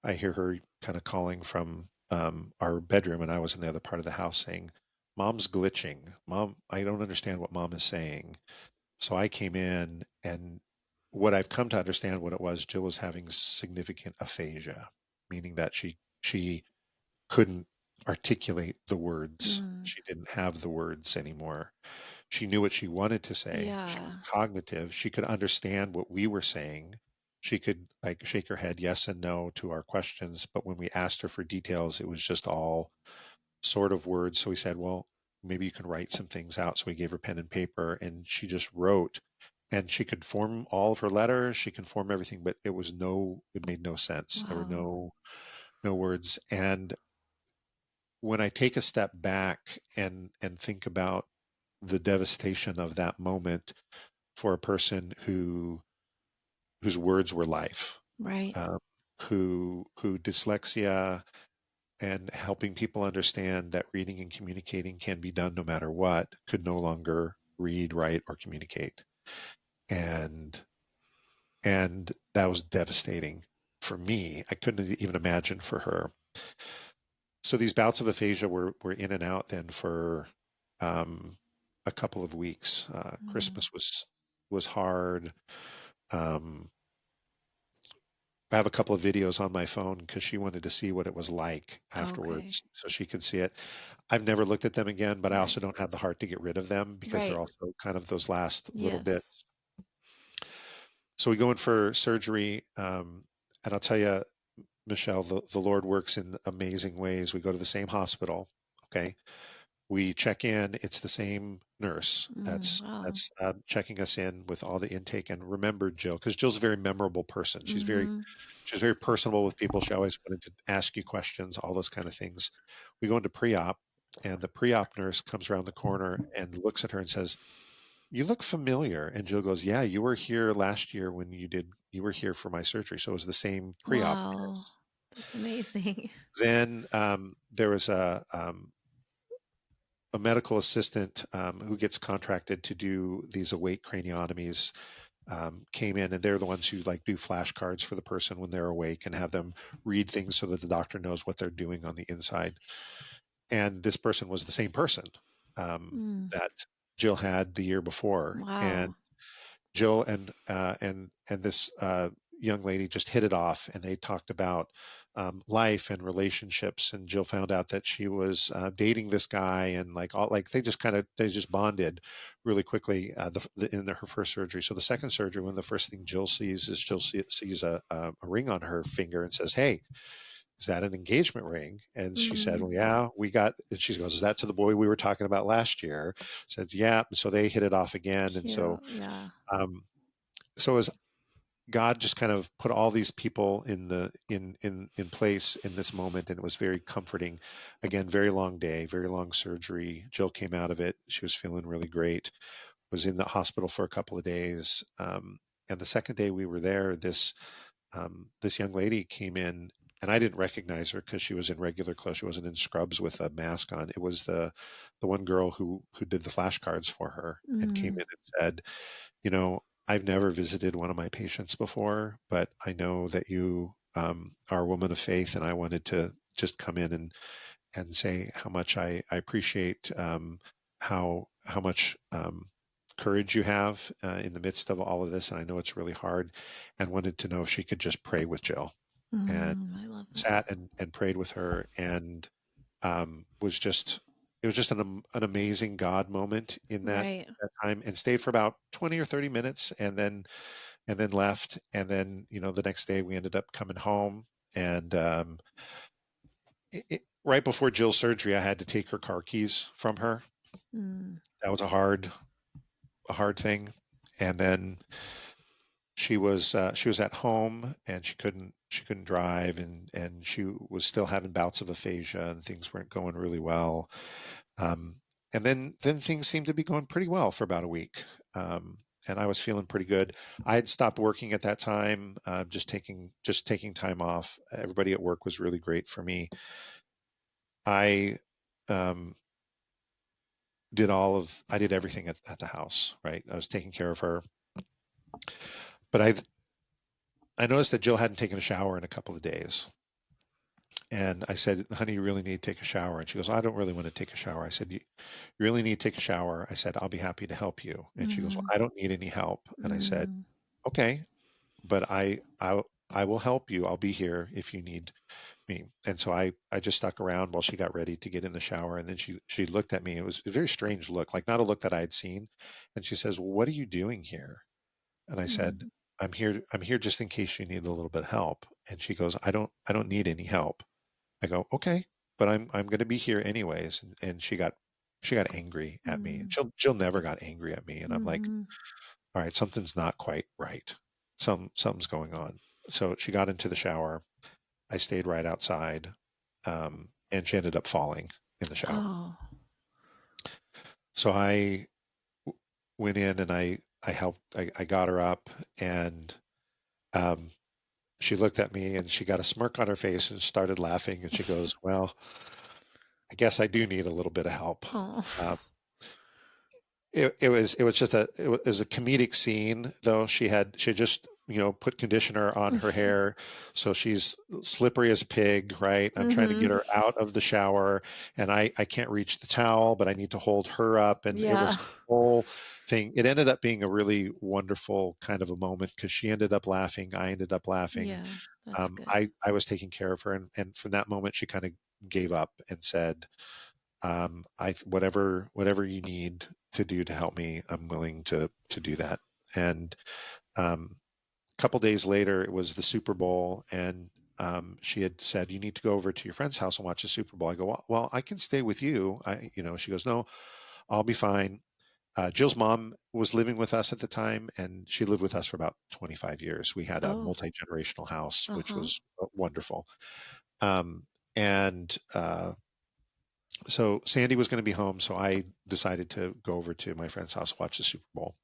I hear her kind of calling from our bedroom, and I was in the other part of the house saying, "Mom's glitching. Mom, I don't understand what Mom is saying." So I came in, and what I've come to understand what it was, Jill was having significant aphasia, meaning that she couldn't articulate the words. She didn't have the words anymore. She knew what she wanted to say. She was cognitive. She could understand what we were saying. She could like shake her head yes and no to our questions. But when we asked her for details, it was just all sort of words. So we said, well, maybe you can write some things out. So we gave her pen and paper, and she just wrote. And she could form all of her letters. She can form everything, but it made no sense. There were no words. And when I take a step back and think about the devastation of that moment for a person whose words were life, right? Who dyslexia and helping people understand that reading and communicating can be done no matter what, could no longer read, write, or communicate, and that was devastating for me. I couldn't even imagine for her. So these bouts of aphasia were in and out then for a couple of weeks. Christmas was hard. have a couple of videos on my phone because she wanted to see what it was like Okay. afterwards so she could see it. I've never looked at them again, but I Right. also don't have the heart to get rid of them because they're Right. also kind of those last little Yes. bits. So we go in for surgery. And I'll tell you, Michelle, the Lord works in amazing ways. We go to the same hospital. Okay. We check in. It's the same nurse Wow. that's checking us in with all the intake. And remember Jill, because Jill's a very memorable person. Mm-hmm. She's very personable with people. She always wanted to ask you questions, all those kind of things. We go into pre-op, and the pre-op nurse comes around the corner and looks at her and says, "You look familiar." And Jill goes, "Yeah, you were here last year when you were here for my surgery." So it was the same pre-op Wow. nurse. That's amazing. Then there was a medical assistant who gets contracted to do these awake craniotomies, came in, and they're the ones who like do flashcards for the person when they're awake and have them read things so that the doctor knows what they're doing on the inside. And this person was the same person that Jill had the year before, and Wow. Jill and this young lady just hit it off, and they talked about life and relationships. And Jill found out that she was dating this guy, and like all like they just bonded really quickly in her first surgery. So the second surgery, when the first thing Jill sees is sees a ring on her finger and says, "Hey, is that an engagement ring?" And she said, "Well, yeah, we got," and she goes, "Is that to the boy we were talking about last year?" Said, "Yeah." So they hit it off again. And Cute. Yeah. um, so as God just kind of put all these people in place in this moment, and it was very comforting. Again, very long day, very long surgery. Jill came out of it. She was feeling really great. Was in the hospital for a couple of days. And the second day we were there, this young lady came in, and I didn't recognize her because she was in regular clothes. She wasn't in scrubs with a mask on. It was the one girl who did the flashcards for her, and came in and said, "You know, I've never visited one of my patients before, but I know that you are a woman of faith, and I wanted to just come in and say how much I appreciate how much courage you have in the midst of all of this, and I know it's really hard, and wanted to know if she could just pray with Jill." And I love that. sat and prayed with her, and was just it was just an amazing God moment in Right. that time, and stayed for about 20 or 30 minutes, and then left. And then the next day we ended up coming home, and right before Jill's surgery, I had to take her car keys from her. That was a hard thing. And then she was at home, and she couldn't drive, and she was still having bouts of aphasia, and things weren't going really well. Um, and then things seemed to be going pretty well for about a week. And I was feeling pretty good. I had stopped working at that time, just taking time off. Everybody at work was really great for me. I um, I did everything at the house, right? I was taking care of her, but I noticed that Jill hadn't taken a shower in a couple of days. And I said, "Honey, you really need to take a shower." And she goes, "I don't really want to take a shower." I said, "You really need to take a shower." I said, "I'll be happy to help you." And she goes, "Well, I don't need any help." And I said, "Okay, but I will help you. I'll be here if you need me." And so I just stuck around while she got ready to get in the shower. And then she looked at me. It was a very strange look, like not a look that I had seen. And she says, "Well, what are you doing here?" And I said, I'm here just in case you need a little bit of help." And she goes, I don't need any help." I go, "Okay, but I'm going to be here anyways." And she got angry at me. Jill never got angry at me. And I'm like, all right, something's not quite right. Something's going on. So she got into the shower. I stayed right outside. And she ended up falling in the shower. Oh. So I went in, and I helped, I got her up, and um, she looked at me, and she got a smirk on her face and started laughing. And she goes, "Well, I guess I do need a little bit of help." Oh. Um, it was just it was a comedic scene, though. She had just put conditioner on her hair. So she's slippery as a pig, right? I'm trying to get her out of the shower, and I can't reach the towel, but I need to hold her up. And it was Yeah. the whole thing. It ended up being a really wonderful kind of a moment because she ended up laughing. I ended up laughing. Yeah. That's good. I was taking care of her. And from that moment, she kind of gave up and said, whatever you need to do to help me, I'm willing to do that. And a couple days later, it was the Super Bowl, and she had said, "You need to go over to your friend's house and watch the Super Bowl." I go, "Well, I can stay with you." She goes, "No, I'll be fine." Jill's mom was living with us at the time, and she lived with us for about 25 years. We had a Oh. multi-generational house, which Uh-huh. was wonderful. And so Sandy was going to be home, so I decided to go over to my friend's house, watch the Super Bowl.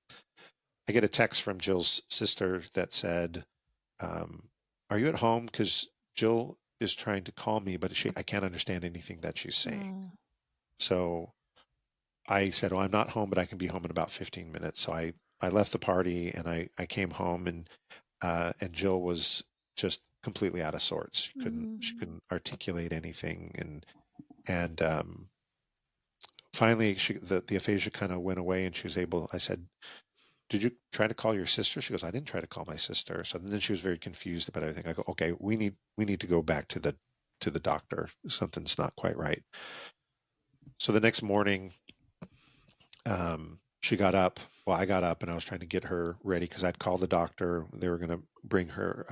I get a text from Jill's sister that said, "Are you at home? Because Jill is trying to call me, but I can't understand anything that she's saying." Oh. So I said, "Well, I'm not home, but I can be home in about 15 minutes." So I left the party and I came home, and Jill was just completely out of sorts. She couldn't articulate anything, and finally the aphasia kind of went away, and she was able. I said, "Did you try to call your sister?" She goes, "I didn't try to call my sister." So then she was very confused about everything. I go, "Okay, we need to go back to the doctor. Something's not quite right." So the next morning, she got up. Well, I got up and I was trying to get her ready because I'd called the doctor. They were going to bring her.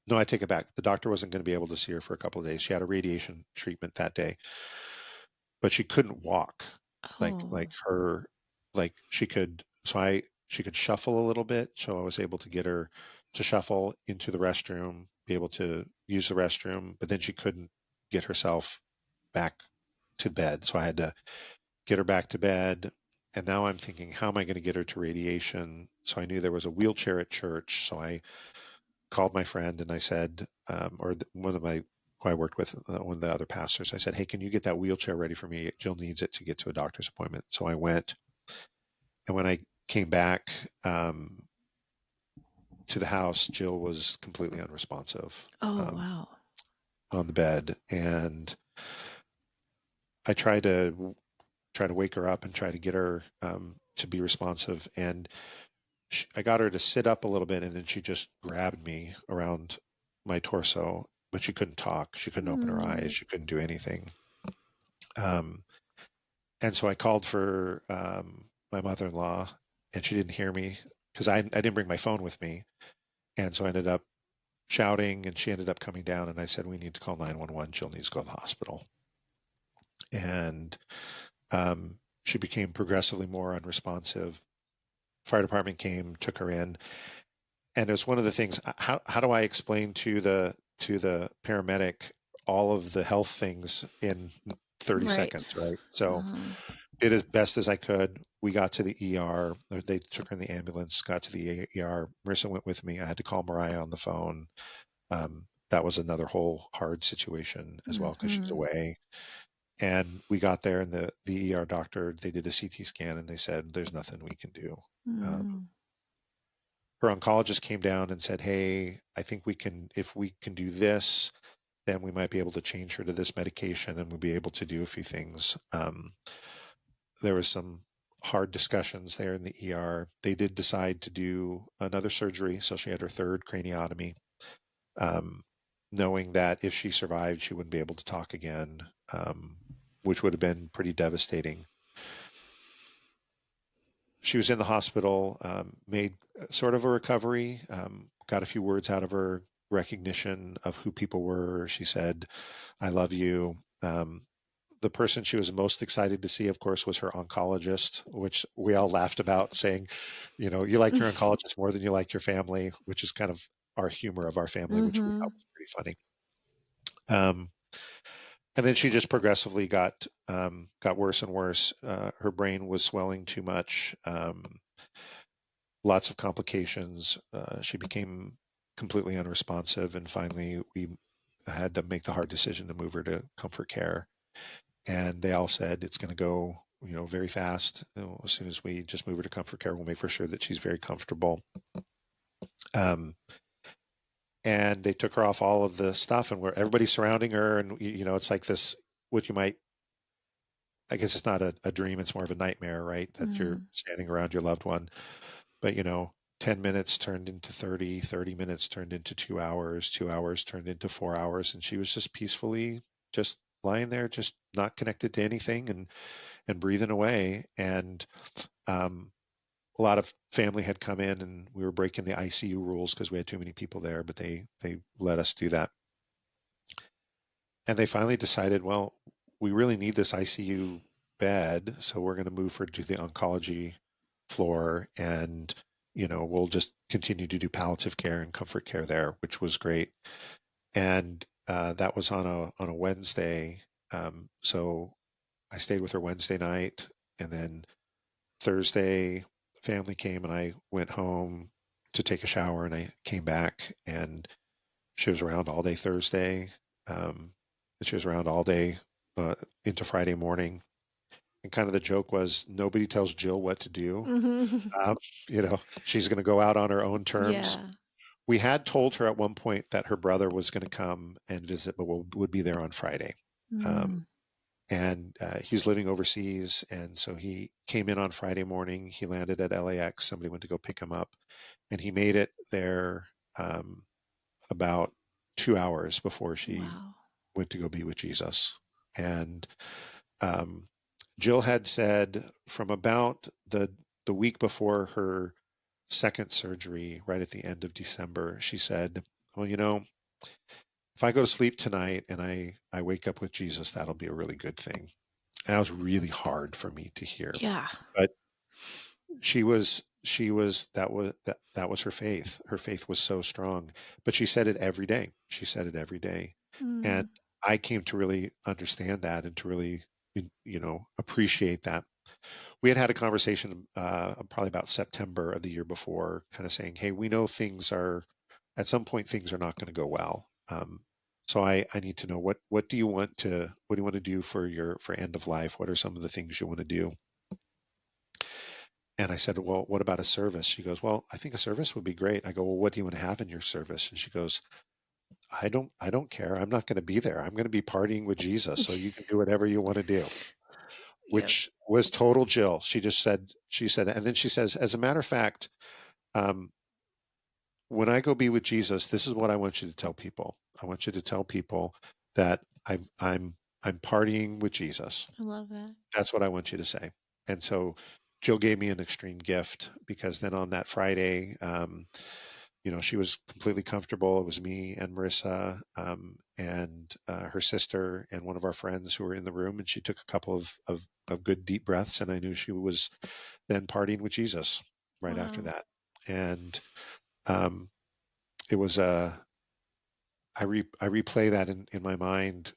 No, I take it back. The doctor wasn't going to be able to see her for a couple of days. She had a radiation treatment that day, but she couldn't walk Oh. like she could. So she could shuffle a little bit. So I was able to get her to shuffle into the restroom, be able to use the restroom, but then she couldn't get herself back to bed. So I had to get her back to bed. And now I'm thinking, how am I going to get her to radiation? So I knew there was a wheelchair at church. So I called my friend and I said, one of my, who I worked with, one of the other pastors, I said, "Hey, can you get that wheelchair ready for me? Jill needs it to get to a doctor's appointment." So I went. And when I came back to the house, Jill was completely unresponsive Oh, wow. on the bed. And I tried to wake her up and try to get her to be responsive. And I got her to sit up a little bit, and then she just grabbed me around my torso, but she couldn't talk. She couldn't open her eyes. She couldn't do anything. And so I called for my mother-in-law, and she didn't hear me because I didn't bring my phone with me. And so I ended up shouting, and she ended up coming down, and I said, "We need to call 911. Jill needs to go to the hospital." And she became progressively more unresponsive. Fire department came, took her in. And it was one of the things, how do I explain to the paramedic all of the health things in 30 seconds, right? So did as best as I could. We got to the ER. They took her in the ambulance, got to the ER. Marissa went with me. I had to call Mariah on the phone. That was another whole hard situation as well because she's away. And we got there, and the ER doctor, they did a CT scan, and they said, "There's nothing we can do." Her oncologist came down and said, "Hey, I think if we can do this, then we might be able to change her to this medication, and we'll be able to do a few things." There was some hard discussions there in the ER. They did decide to do another surgery, so she had her third craniotomy, knowing that if she survived, she wouldn't be able to talk again, which would have been pretty devastating. She was in the hospital, made sort of a recovery, got a few words out of her, recognition of who people were. She said, "I love you." The person she was most excited to see, of course, was her oncologist, which we all laughed about, saying, "You like your oncologist more than you like your family," which is kind of our humor of our family, which we thought was pretty funny. And then she just progressively got worse and worse. Her brain was swelling too much. Lots of complications. She became completely unresponsive, and finally we had to make the hard decision to move her to comfort care. And they all said it's going to go, very fast. As soon as we just move her to comfort care, we'll make for sure that she's very comfortable. Um, and they took her off all of the stuff, and where everybody's surrounding her, and it's like this, what you might, I guess it's not a dream, it's more of a nightmare, right? That you're standing around your loved one. But 10 minutes turned into 30 minutes turned into 2 hours, 2 hours turned into 4 hours, and she was just peacefully just lying there, just not connected to anything, and breathing away. And a lot of family had come in, and we were breaking the ICU rules because we had too many people there, but they let us do that. And they finally decided, well, we really need this ICU bed, so we're going to move her to the oncology floor, and we'll just continue to do palliative care and comfort care there, which was great. And that was on a Wednesday. So I stayed with her Wednesday night, and then Thursday, family came, and I went home to take a shower, and I came back, and she was around all day Thursday. She was around all day into Friday morning. And kind of the joke was, nobody tells Jill what to do. She's going to go out on her own terms. Yeah. We had told her at one point that her brother was going to come and visit, but would be there on Friday. And he's living overseas. And so he came in on Friday morning. He landed at LAX. Somebody went to go pick him up. And he made it there about 2 hours before she went to go be with Jesus. And Jill had said from about the week before her second surgery, right at the end of December, she said, well, if I go to sleep tonight and I wake up with Jesus, that'll be a really good thing. And that was really hard for me to hear. Yeah. But that was her faith. Her faith was so strong, but she said it every day. She said it every day. And I came to really understand that, and to really, appreciate that. We had a conversation probably about September of the year before, kind of saying, hey, we know at some point things are not going to go well. So I need to know what do you want to do for end of life? What are some of the things you want to do? And I said, well, what about a service? She goes, well, I think a service would be great. I go, well, what do you want to have in your service? And she goes, I don't care. I'm not going to be there. I'm going to be partying with Jesus. So you can do whatever you want to do, which was total Jill. She said, and then she says, as a matter of fact, when I go be with Jesus, this is what I want you to tell people. I want you to tell people that I'm partying with Jesus. I love that. That's what I want you to say. And so Jill gave me an extreme gift, because then on that Friday, she was completely comfortable. It was me and Marissa and her sister and one of our friends who were in the room, and she took a couple of good deep breaths, and I knew she was then partying with Jesus right after that. And it was I replay that in my mind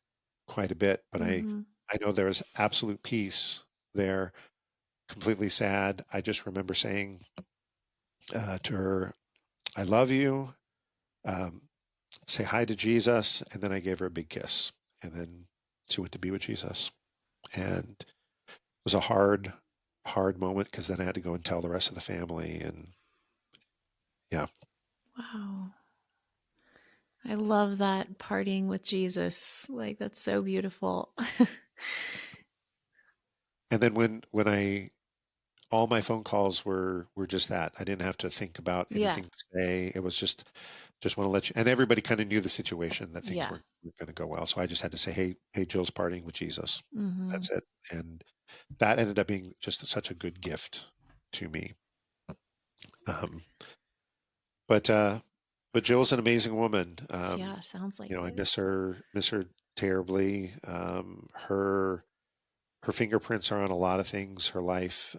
quite a bit, but I know there was absolute peace there. Completely sad. I just remember saying to her, I love you. Say hi to Jesus. And then I gave her a big kiss. And then she went to be with Jesus. And it was a hard moment, because then I had to go and tell the rest of the family. And yeah. Wow. I love that, partying with Jesus. Like, that's so beautiful. And then when all my phone calls were just that. I didn't have to think about anything to say. It was just want to let you, and everybody kind of knew the situation, that things weren't going to go well. So I just had to say, hey, Jill's partying with Jesus. That's it. And that ended up being just such a good gift to me. But Jill's an amazing woman. Yeah, sounds like I miss her terribly. Her fingerprints are on a lot of things. Her life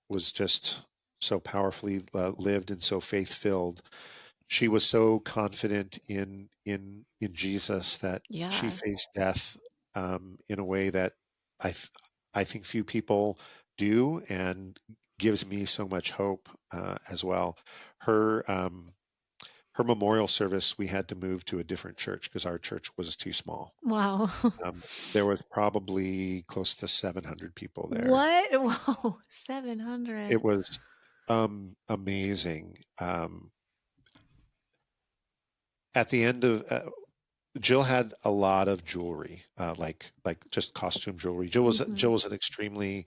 was just so powerfully lived and so faith-filled. She was so confident in Jesus that she faced death in a way that I think few people do, and gives me so much hope as well. Her memorial service, we had to move to a different church because our church was too small. Wow. There was probably close to 700 people there. What? Whoa, 700. It was Amazing. At the end of Jill had a lot of jewelry, like just costume jewelry. Jill was an extremely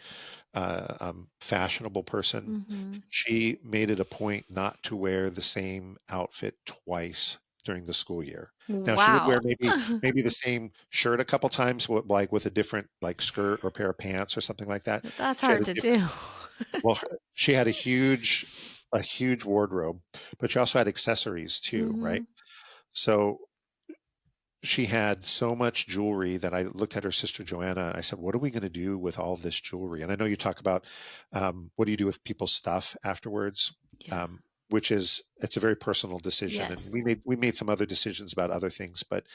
fashionable person. She made it a point not to wear the same outfit twice during the school year. Now she would Wow. wear maybe the same shirt a couple times, like with a different like skirt or pair of pants or something like that. That's She had hard a to different do. well, she had a huge wardrobe, but she also had accessories too, right? So she had so much jewelry that I looked at her sister Joanna and I said, "What are we going to do with all this jewelry?" And I know you talk about what do you do with people's stuff afterwards, Yeah. which it's a very personal decision. And Yes. we made some other decisions about other things, but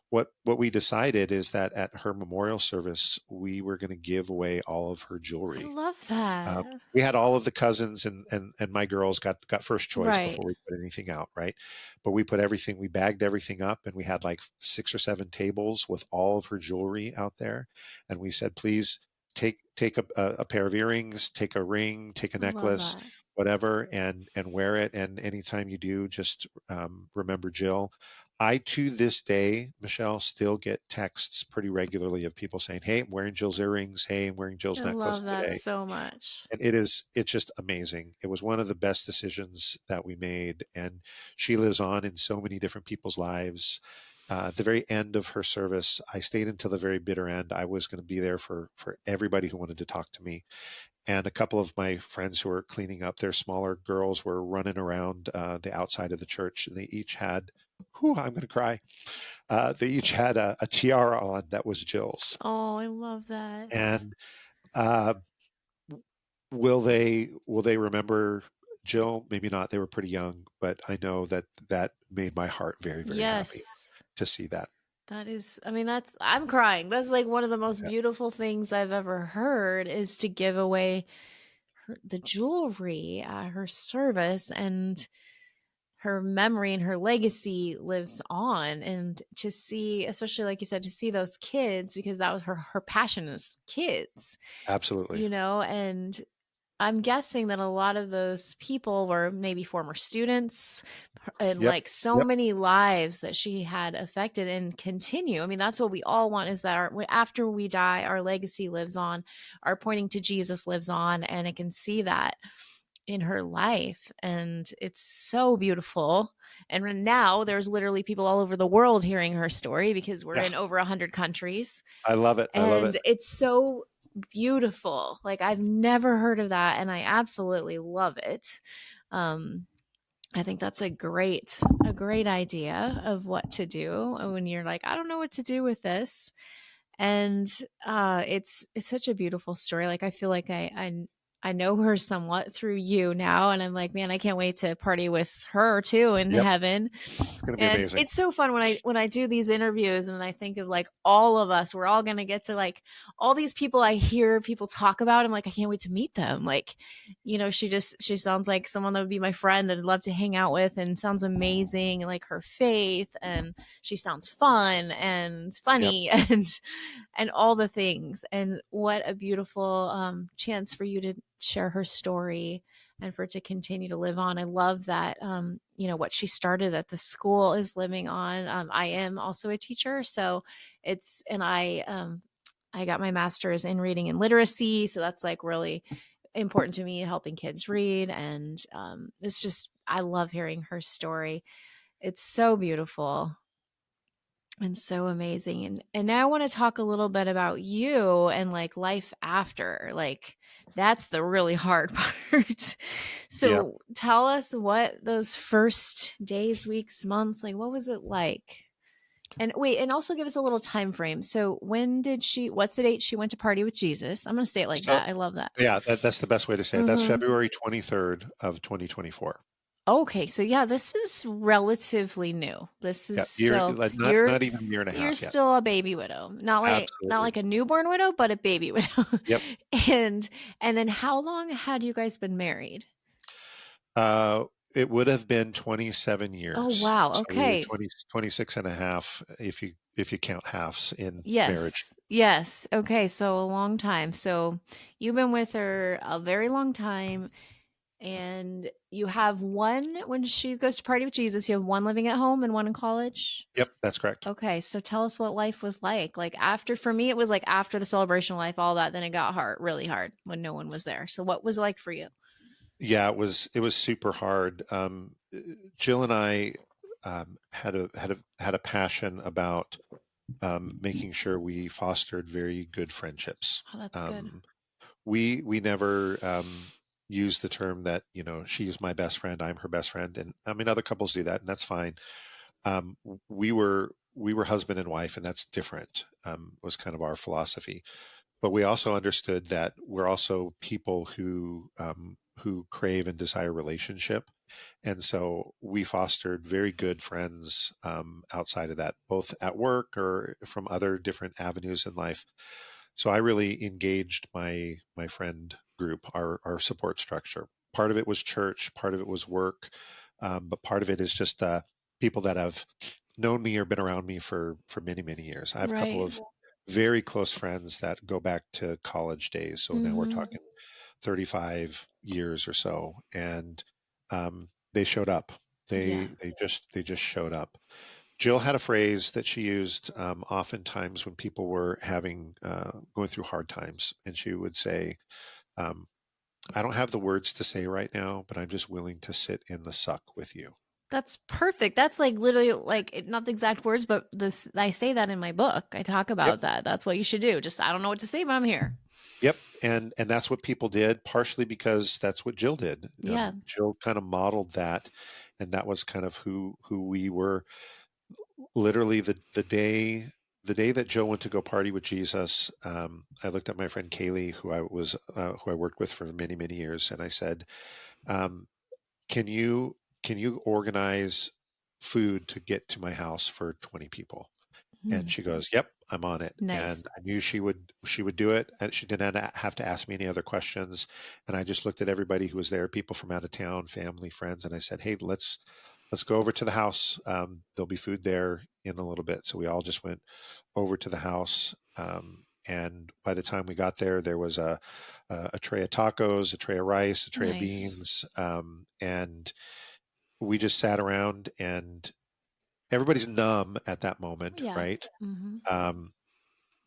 what we decided is that at her memorial service we were going to give away all of her I jewelry. love that. We had all of the cousins and my girls got first choice Right. before we put anything out, right? But we bagged everything up, and we had like 6 or 7 tables with all of her jewelry out there, and we said, please take a pair of earrings, take a ring, take a I love necklace, that. whatever, and wear it. And anytime you do, just remember Jill. I, to this day, Michelle, still get texts pretty regularly of people saying, "Hey, I'm wearing Jill's earrings. Hey, I'm wearing Jill's I necklace love that today." so much. And it's just amazing. It was one of the best decisions that we made, and she lives on in so many different people's lives. At the very end of her service, I stayed until the very bitter end. I was going to be there for everybody who wanted to talk to me. And a couple of my friends who were cleaning up, their smaller girls were running around the outside of the church, and they each had, whew, I'm going to cry. They each had a tiara on that was Jill's. Oh, I love that. And uh, will they remember Jill? Maybe not. They were pretty young, but I know that that made my heart very, very happy Yes. to see that. That is, I mean, I'm crying. That's like one of the most Yeah, beautiful things I've ever heard is to give away the jewelry at her service, and her memory and her legacy lives on. And to see, especially like you said, to see those kids, because that was her passion is kids, absolutely. and I'm guessing that a lot of those people were maybe former students and Yep. like so Yep. many lives that she had affected and continue. I mean, that's what we all want, is that after we die, our legacy lives on, our pointing to Jesus lives on, and I can see that in her life. And it's so beautiful. And now there's literally people all over the world hearing her story because we're Yeah. in over 100 countries. I love it. I love it. And it's so beautiful. Like I've never heard of that, and I absolutely love it. Um, I think that's a great idea of what to do when you're like, I don't know what to do with this. And it's such a beautiful story. Like I feel like I know her somewhat through you now, and I'm like, man, I can't wait to party with her too in Yep. heaven. It's going to be And amazing. it's so fun when I do these interviews and I think of like all of us, we're all going to get to like all these people I hear people talk about. I'm like, I can't wait to meet them. Like, she sounds like someone that would be my friend and I'd love to hang out with, and sounds amazing. Like her faith, and she sounds fun and Yep. funny and all the things. And what a beautiful chance for you to share her story and for it to continue to live on. I love that, what she started at the school is living on. I am also a teacher, so I got my master's in reading and literacy, so that's like really important to me, helping kids read. And it's just, I love hearing her story. It's so beautiful and so amazing. And now I want to talk a little bit about you and like life after. Like that's the really hard part. Yep. So tell us what those first days, weeks, months, like what was it like? And wait, and also give us a little time frame. So what's the date she went to party with Jesus? I'm going to say it like So that. I love that. yeah, that's the best way to say it. That's Mm-hmm. February 23rd of 2024. Okay, so yeah, this is relatively new. This is Yeah, still like you're not even a year and a you're half yet. still a baby widow. Not Absolutely. like a newborn widow, but a baby widow. Yep. and and then how long had you guys been married? Uh, it would have been 27 Oh years. wow. So we were Okay. 26 and a half if you count halves in marriage. Yes. Yes. Okay, so a long time. So you've been with her a very long time. And you have one when she goes to party with Jesus. You have one living at home and one in college. Yep, that's correct. Okay, so tell us what life was like. Like after, for me, it was like after the celebration of life, all that. Then it got hard, really hard when no one was there. So what was it like for you? Yeah, it was super hard. Jill and I had a passion about making sure we fostered very good friendships. Oh, that's good. We never used the term that, she's my best friend, I'm her best friend, and I mean other couples do that, and that's fine. Um, we were husband and wife, and that's different. Was kind of our philosophy, but we also understood that we're also people who crave and desire relationship, and so we fostered very good friends outside of that, both at work or from other different avenues in life. So I really engaged my friend group, our support structure. Part of it was church, part of it was work, but part of it is just people that have known me or been around me for many years. I have a couple Right. of very close friends that go back to college days. So now we're Mm-hmm. talking 35 years or so, and they showed up. Yeah. They just showed up. Jill had a phrase that she used oftentimes when people were going through hard times, and she would say, um, "I don't have the words to say right now, but I'm just willing to sit in the suck with you." That's perfect. That's like literally like not the exact words, but this I say that in my book. I talk Yep. about that. That's what you should do. Just I don't know what to say, but I'm here. Yep, and that's what people did, partially because that's what Jill did. Yeah. Jill kind of modeled that, and that was kind of who we were. Literally, the day that Jill went to go party with Jesus, I looked at my friend Kaylee, who I worked with for many years, and I said, um, "Can you organize food to get to my house for 20 people?" And Mm, she goes, "Yep, I'm on it." nice. And I knew she would do it, and she didn't have to ask me any other questions. And I just looked at everybody who was there, people from out of town, family, friends, and I said, "Hey, let's go over to the house. There'll be food there in a little bit." So we all just went over to the house. And by the time we got there, there was a tray of tacos, a tray of rice, a tray of Nice. beans, and we just sat around, and everybody's numb at that moment, Yeah. right? Mm-hmm. Um,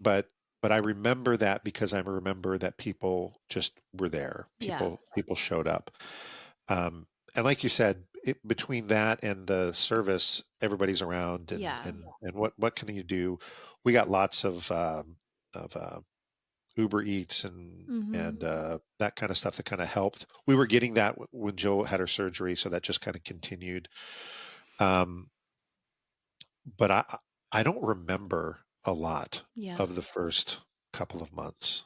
but but I remember that because I remember that people just were there. Yeah. People showed up. And like you said, between that and the service, everybody's around, and Yeah. and what can you do? We got lots of Uber Eats Mm-hmm. and that kind of stuff that kind of helped. We were getting that when Jill had her surgery, so that just kind of continued. Um, but I don't remember a lot Yeah. of the first couple of months.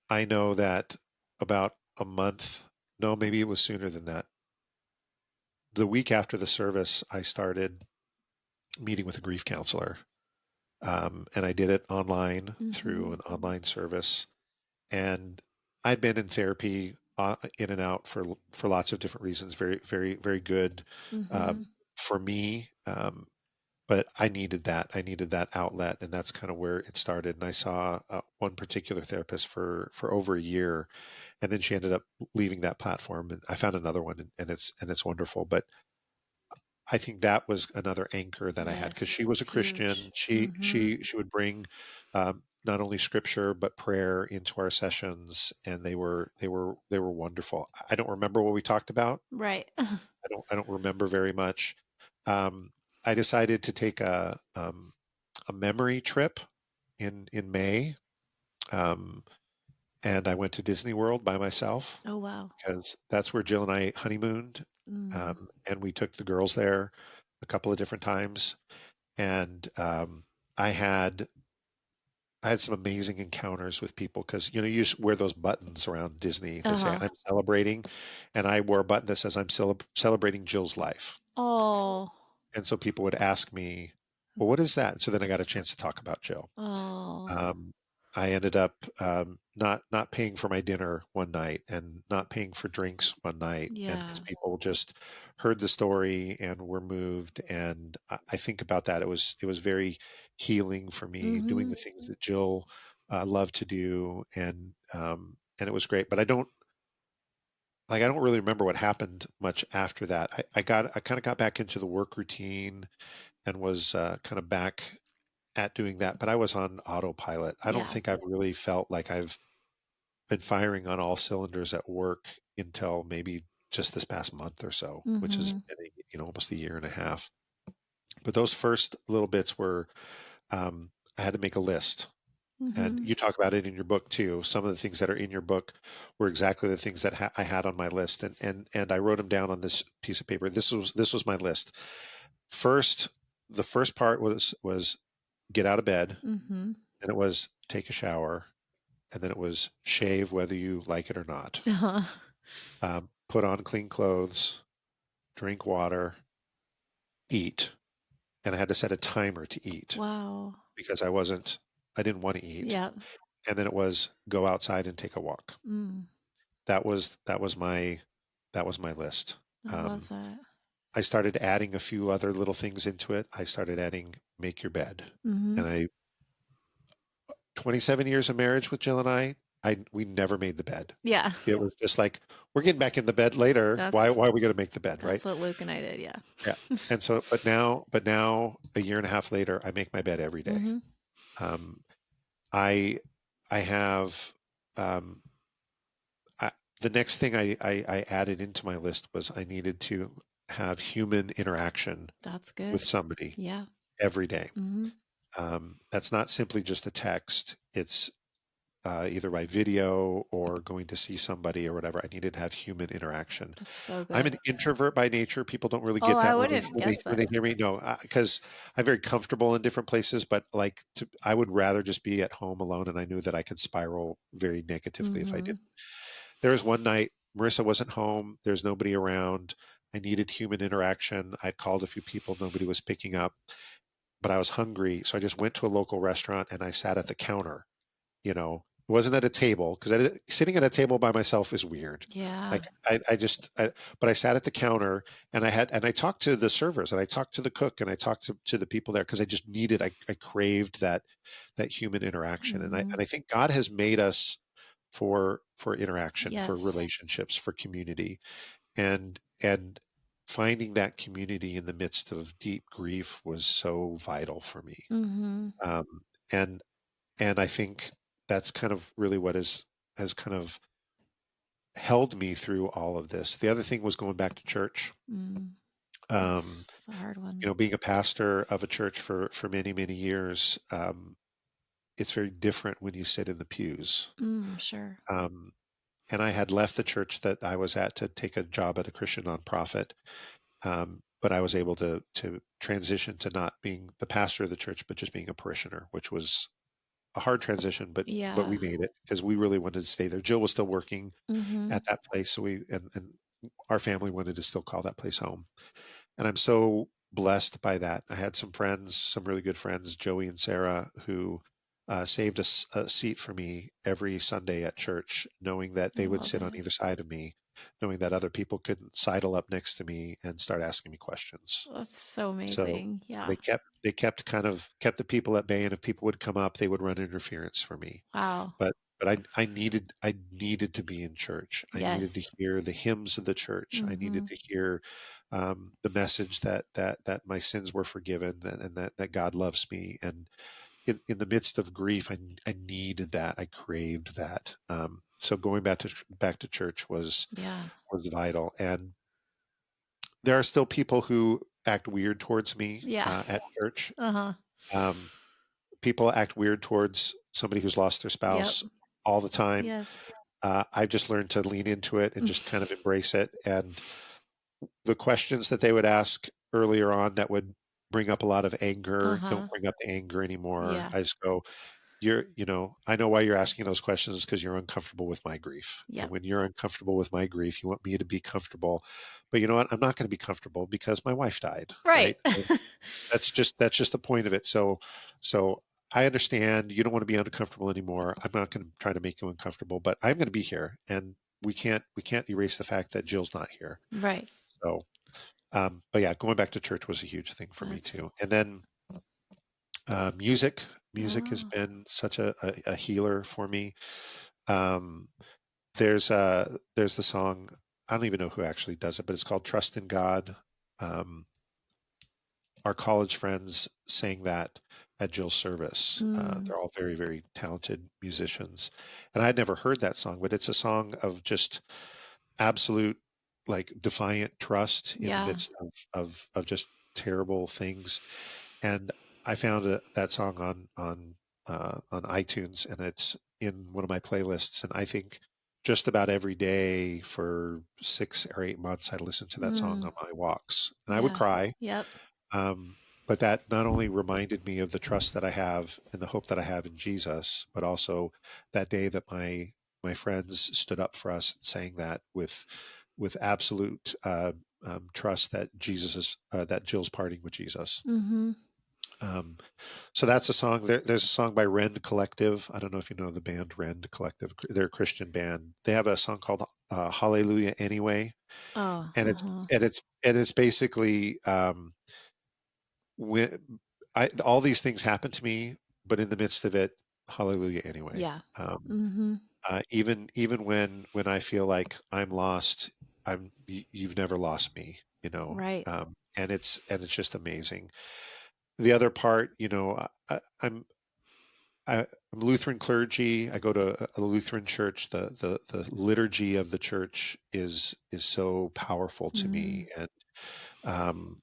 I know that about a month, no, maybe it was sooner than that. The week after the service, I started meeting with a grief counselor, and I did it online Mm-hmm. through an online service. And I'd been in therapy in and out for lots of different reasons. Very good Mm-hmm. um, for me. But I needed that. I needed that outlet, and that's kind of where it started. And I saw one particular therapist for over a year, and then she ended up leaving that platform. And I found another one, and it's wonderful. But I think that was another anchor that I had because she Yes. was a It's huge. Christian. She Mm-hmm. she she would bring not only scripture but prayer into our sessions, and they were wonderful. I don't remember what we talked about. Right. I don't remember very much. Um, I decided to take a memory trip in May, um, and I went to Disney World by myself Oh wow. because that's where Jill and I honeymooned, Mm. and we took the girls there a couple of different times, and I had I had some amazing encounters with people because you just wear those buttons around Disney that say Uh-huh. "I'm celebrating," and I wore a button that says "I'm celebrating Jill's life." Oh. And so people would ask me, "Well, what is that?" So then I got a chance to talk about Jill. Oh. Um, I ended up not paying for my dinner one night and not paying for drinks one night, and because Yeah. people just heard the story and were moved, and I think about that. It was very healing for me doing Mm-hmm. the things that Jill loved to do, and it was great. But like, I don't really remember what happened much after that. I kind of got back into the work routine and was kind of back at doing that, but I was on autopilot. I don't Yeah. think I've really felt like I've been firing on all cylinders at work until maybe just this past month or so, which has Mm-hmm. been, almost a year and a half. But those first little bits were, I had to make a list. And Mm-hmm. you talk about it in your book too. Some of the things that are in your book were exactly the things that I had on my list, and I wrote them down on this piece of paper. This was my list. First, the first part was get out of bed, Mm-hmm. and it was take a shower, and then it was shave whether you like it or not. Uh-huh. Put on clean clothes, drink water, eat, and I had to set a timer to eat Wow. because I didn't want to eat. Yeah. And then it was go outside and take a walk. Mm. That was my list. I love Um, that. I started adding a few other little things into it. I started adding make your bed, Mm-hmm. and 27 years of marriage with Jill and we never made the bed. Yeah. It was just like we're getting back in the bed later. Why That's are we going to make the bed, right? that's what Luke and I did. Yeah. Yeah. And so, but now a year and a half later, I make my bed every day. Mm-hmm. Um, I I have um, I, the next thing I added into my list was I needed to have human interaction That's good. with somebody Yeah. every day. Mm-hmm. That's not simply just a text. It's either by video or going to see somebody or whatever. I needed to have human interaction. That's so good. I'm an introvert by nature. People don't really Oh, get I that wouldn't guess when they that. hear me. No, because I'm very comfortable in different places, but I would rather just be at home alone. And I knew that I could spiral very negatively if I Mm-hmm. did. There was one night Marissa wasn't home. There's nobody around. I needed human interaction. I'd called a few people. Nobody was picking up, but I was hungry. So I just went to a local restaurant and I sat at the counter. It wasn't at a table because sitting at a table by myself is weird. Yeah. Like but I sat at the counter and I talked to the servers and I talked to the cook and I talked to the people there because I just I craved that human interaction. And Mm-hmm. I think God has made us for interaction, for Yes. relationships, for community, and finding that community in the midst of deep grief was so vital for me. Mm-hmm. Um, and and I think that's kind of really what has kind of held me through all of this. The other thing was going back to church. Mm. Um, That's a hard one. being a pastor of a church for many many years, it's very different when you sit in the pews. Sure. And I had left the church that I was at to take a job at a Christian nonprofit. But I was able to transition to not being the pastor of the church, but just being a parishioner, which was a hard transition, but Yeah. we made it because we really wanted to stay there. Jill was still working Mm-hmm. at that place, so and our family wanted to still call that place home. And I'm so blessed by that. I had some friends, some really good friends, Joey and Sarah, who saved a seat for me every Sunday at church, knowing that I they would love sit on that. either side of me, knowing that other people could sidle up next to me and start asking me questions. That's so So amazing. Yeah. they kept the people at bay, and if people would come up, they would run interference for me. Wow. But I needed to be in church. I needed to Yes. hear the hymns of the church. I Mm-hmm. needed to hear the message that my sins were forgiven and that God loves me. And in the midst of grief, I needed that. I craved that. So going back to church was Yeah. vital. And there are still people who act weird towards me Yeah. at church. Uh-huh. Um, People act weird towards somebody who's lost their Yep. spouse all the time. Yes. I've just learned to lean into it and just kind of embrace it. And the questions that they would ask earlier on that would bring up a lot of anger Uh-huh. don't bring up the anger anymore. Yeah. I just go, I know why you're asking those questions because you're uncomfortable with my grief. Yep. And when you're uncomfortable with my grief, you want me to be comfortable. But you know what? I'm not going to be comfortable because my wife died. Right. That's just the point of it. So I understand you don't want to be uncomfortable anymore. I'm not going to try to make you uncomfortable, but I'm going to be here, and we can't erase the fact that Jill's not here. Right. So, but yeah, going back to church was a huge thing for me too. And then music has been such a healer for me. There's the song I don't even know who actually does it, but it's called Trust in God. Um, our college friends sang that at Jill's service. They're all very, very talented musicians. And I'd never heard that song, but it's a song of just absolute, like, defiant trust in the Yeah. midst of just terrible things. And I found that song on iTunes, and it's in one of my playlists. And I think just about every day for 6 or 8 months, I listened to that song on my walks, and I would Yeah. cry. Yep. But that not only reminded me of the trust that I have and the hope that I have in Jesus, but also that day that my friends stood up for us, saying that with absolute trust that Jesus is that Jill's parting with Jesus. Mm-hmm. So that's a song. There's a song by Rend Collective. I don't know if you know the band Rend Collective. They're a Christian band. They have a song called "Hallelujah Anyway," Oh. and it's basically when all these things happen to me, but in the midst of it, hallelujah anyway. Yeah. Mm-hmm. Even when I feel like I'm lost, you've never lost me, Right. and it's just amazing. The other part, I'm Lutheran clergy. I go to a Lutheran church. The liturgy of the church is so powerful to me, and um,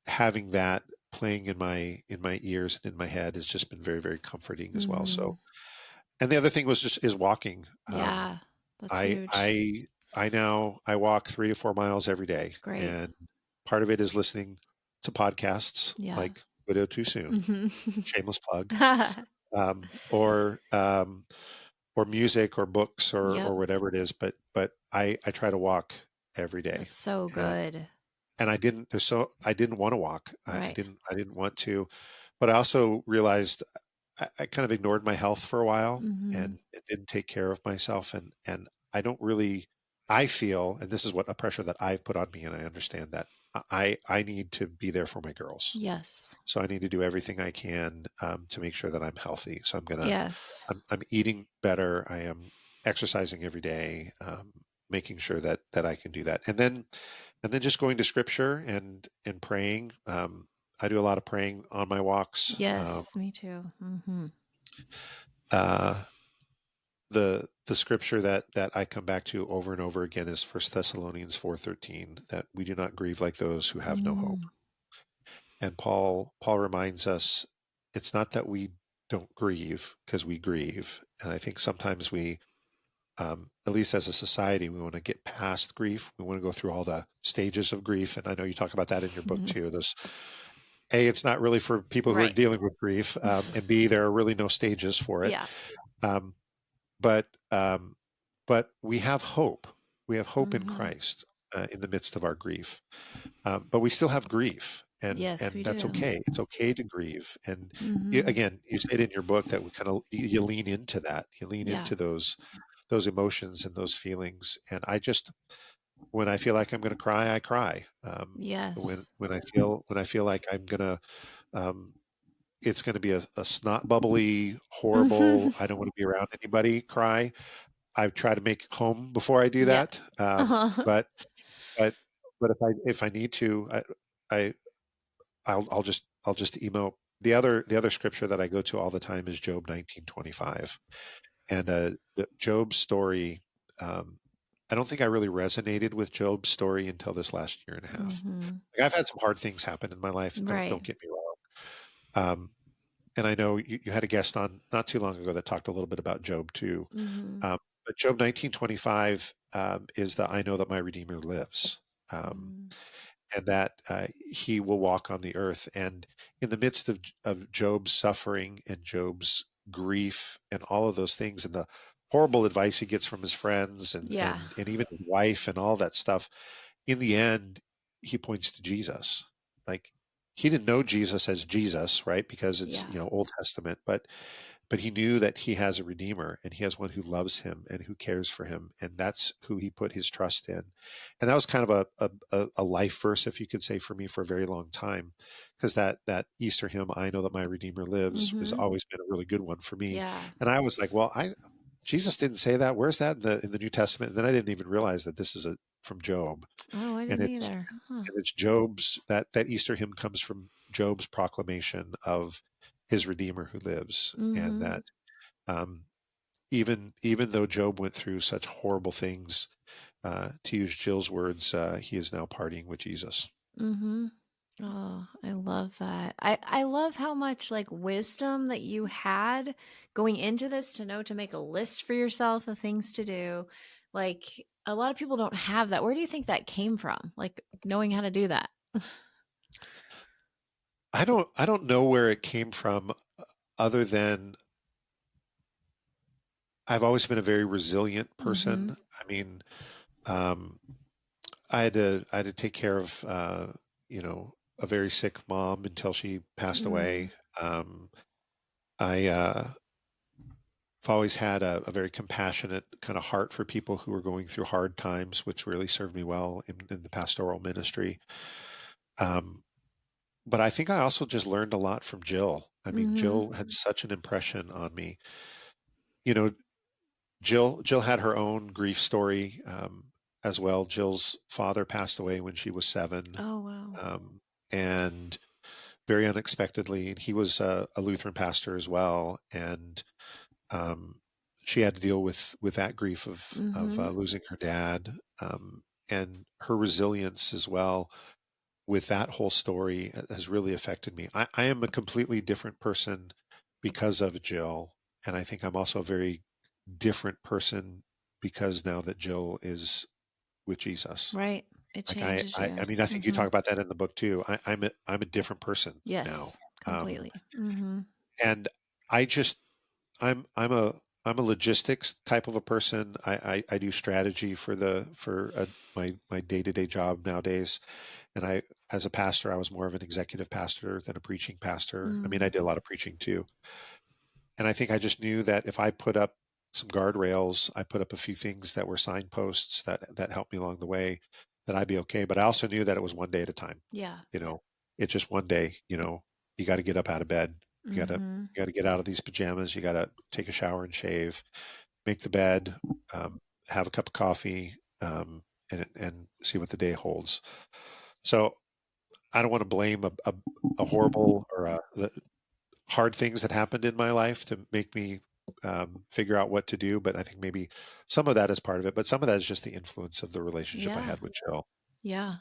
having that playing in my ears and in my head has just been very, very comforting as well. So, and the other thing is walking. Yeah. That's I huge. I I walk 3 to 4 miles every day, It's great. and part of it is listening to podcasts Yeah. like Widow Too Soon, Mm-hmm. shameless plug, um, or um, or music or books Yep. or whatever it is. But I try to walk every day, That's so and good. I didn't want to walk. Right. I didn't want to, but I also realized I kind of ignored my health for a while Mm-hmm. and didn't take care of myself. And I don't really, I feel, and this is what a pressure that I've put on me. And I understand that I need to be there for my girls. Yes. So I need to do everything I can to make sure that I'm healthy. So Yes. I'm eating better. I am exercising every day, making sure that I can do that. And then just going to scripture and praying. I do a lot of praying on my walks. Yes. Me too. Mm-hmm. Uh, the scripture that I come back to over and over again is First Thessalonians 4:13, that we do not grieve like those who have no hope. And Paul reminds us it's not that we don't grieve, because we grieve. And I think sometimes we, at least as a society, we want to get past grief. We want to go through all the stages of grief. And I know you talk about that in your book too. There's A, it's not really for people who are Right. dealing with grief, and B, there are really no stages for it. Yeah. Um, but but we have hope. We have hope in Mm-hmm. Christ in the midst of our grief. But we still have grief, Yes, we and that's do. okay. It's okay to grieve. And Mm-hmm. again, you said in your book that we kind of you lean into that. You lean Yeah. into those emotions and those feelings. And I just, when I feel like I'm going to cry, I cry. Yes. When I feel like I'm gonna um, it's going to be a snot bubbly, Mm-hmm. horrible, I don't want to be around anybody cry. I try to make it home before I do Yep. that. Uh-huh. But but but if I need to, I I'll just emo. The other scripture that I go to all the time is Job 19:25, and Job's story. Um, I don't think I really resonated with Job's story until this last year and a half. Mm-hmm. Like, I've had some hard things happen in my life. Right. Don't get me wrong. And I know you had a guest on not too long ago that talked a little bit about Job too. Mm-hmm. But Job 19:25 is the I know that my Redeemer lives. Mm-hmm. And that he will walk on the earth. And in the midst of Job's suffering and Job's grief and all of those things, and the horrible advice he gets from his friends Yeah. and even his wife and all that stuff, in the end, he points to Jesus. Like, he didn't know Jesus as Jesus, right? Because it's, Yeah. Old Testament, but he knew that he has a redeemer, and he has one who loves him and who cares for him. And that's who he put his trust in. And that was kind of a life verse, if you could say, for me for a very long time, because that Easter hymn, I know that my redeemer lives, has Mm-hmm. always been a really good one for me. Yeah. And I was like, well, Jesus didn't say that. Where's that in the New Testament? And then I didn't even realize that this is from Job. Oh, I And didn't either. Huh. it's Job's, that Easter hymn comes from Job's proclamation of his Redeemer who lives. And Mm-hmm. that um, even though Job went through such horrible things, to use Jill's words, he is now partying with Jesus. Mm-hmm. Oh, I love that. I love how much like wisdom that you had going into this to know to make a list for yourself of things to do. Like a lot of people don't have that. Where do you think that came from? Like knowing how to do that? I don't know where it came from, other than I've always been a very resilient Mm-hmm. person. I mean, um, I had to take care of, a very sick mom until she passed Mm. away. I've always had a very compassionate kind of heart for people who are going through hard times, which really served me well in the pastoral ministry. Um, but I think I also just learned a lot from Jill. I mean, Mm-hmm. Jill had such an impression on me. You know, Jill had her own grief story, as well. Jill's father passed away when she was 7, Oh wow. and very unexpectedly. And he was a Lutheran pastor as well, and um, she had to deal with that grief of Mm-hmm. losing her dad, and her resilience as well with that whole story has really affected me. I am a completely different person because of Jill, and I think I'm also a very different person because now that Jill is with Jesus. Right. It Like changes you. I mean, I think you Mm-hmm. talk about that in the book too. I'm a different person now. Yes, Um, completely. Mm-hmm. and I just, I'm a, I'm a logistics type of a person. I do strategy my day-to-day job nowadays. And as a pastor, I was more of an executive pastor than a preaching pastor. I mean, I Mm. did a lot of preaching too. And I think I just knew that if I put up some guardrails, I put up a few things that were signposts that helped me along the way, that I'd be okay. But I also knew that it was one day at a time. Yeah. You know, it's just one day. You got to get up out of bed. Mm-hmm. You got to get out of these pajamas. You got to take a shower and shave, make the bed, have a cup of coffee, and see what the day holds. So I don't want to blame a horrible or the hard things that happened in my life to make me figure out what to do. But I think maybe some of that is part of it, but some of that is just the influence of the relationship I Yeah. had with Jill. Yeah.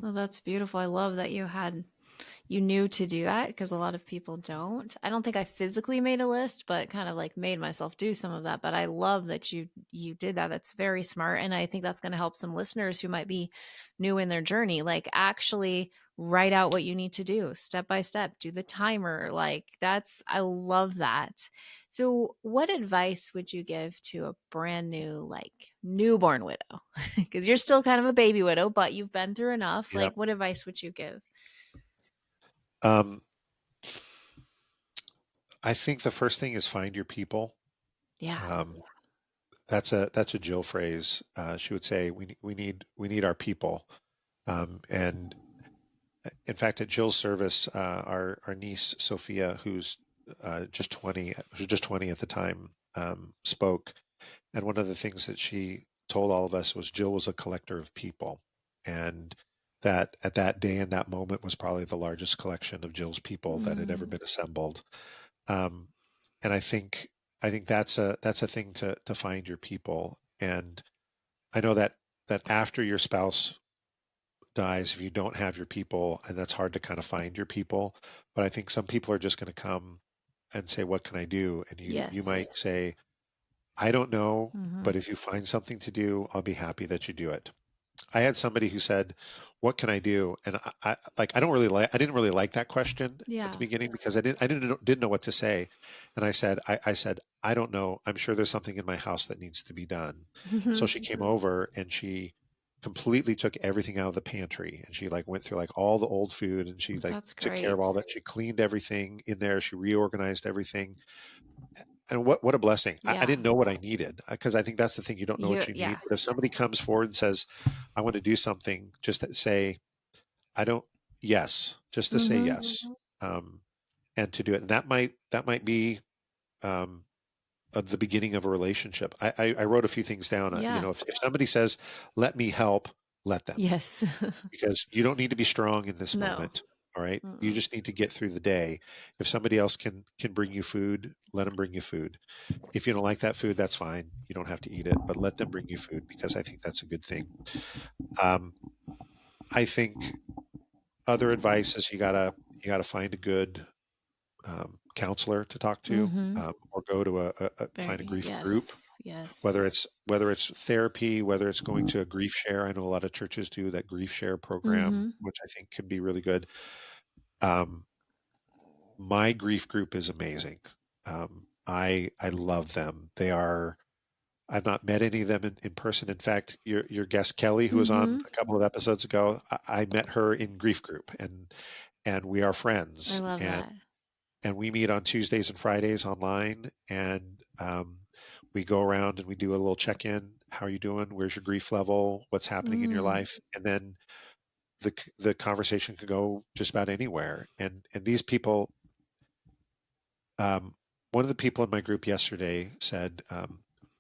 Well, that's beautiful. I love that you knew to do that because a lot of people don't. I don't think I physically made a list, but kind of like made myself do some of that. But I love that you did that. That's very smart, and I think that's going to help some listeners who might be new in their journey. Like actually write out what you need to do step by step. Do the timer. Like that's I love that. So, what advice would you give to a brand new like newborn widow? Because you're still kind of a baby widow, but you've been through enough. Yeah. Like, what advice would you give? Um, I think the first thing is find your people. Yeah. Um, that's a Jill phrase. She would say, we need our people." And in fact, at Jill's service, our niece Sophia, who's just 20, she was just 20 at the time, spoke. And one of the things that she told all of us was Jill was a collector of people, and that at that day and that moment was probably the largest collection of Jill's people that had ever Mm, been assembled. Um, and I think that's a thing to find your people. And I know that after your spouse dies, if you don't have your people, and that's hard to kind of find your people. But I think some people are just going to come and say, "What can I do?" And you yes. might say, "I don't know, Mm-hmm. but if you find something to do, I'll be happy that you do it." I had somebody who said, "What can I do?" And I didn't really like that question at the Yeah. beginning because didn't know what to say. And I said, "I don't know. I'm sure there's something in my house that needs to be done." So she came over and she completely took everything out of the pantry, and she like went through like all the old food, and she like That's took care of all great. that. She cleaned everything in there. She reorganized everything. And what a blessing. I Yeah. didn't know what I needed, because I think that's the thing. You don't know what you need. Yeah. But if somebody comes forward and says, "I want to do something," just to say, "I don't," yes, just to say Mm-hmm. yes, and to do it. And that might be um, the beginning of a relationship. I wrote a few things down. Yeah. If somebody says, "Let me help," let them, Yes. because you don't need to be strong in this No. moment. All right, you Mm-mm. just need to get through the day. If somebody else can bring you food, let them bring you food. If you don't like that food, that's fine. You don't have to eat it, but let them bring you food, because I think that's a good thing. Um, I think other advice is you gotta find a good counselor to talk to, Mm-hmm. or go to find a Very, grief group, yes. Yes. whether it's therapy, whether it's going to a grief share. I know a lot of churches do that grief share program, Mm-hmm. which I think can be really good. Um, my grief group is amazing. I love them. I've not met any of them in person. In fact, your guest Kelly, who was on Mm-hmm. a couple of episodes ago, I met her in grief group, and we are I friends, love that. and we meet on Tuesdays and Fridays online, and we go around and we do a little check-in. How are you doing? Where's your grief level? What's happening in your Mm. life? And then the conversation could go just about anywhere. And these people, um, one of the people in my group yesterday said,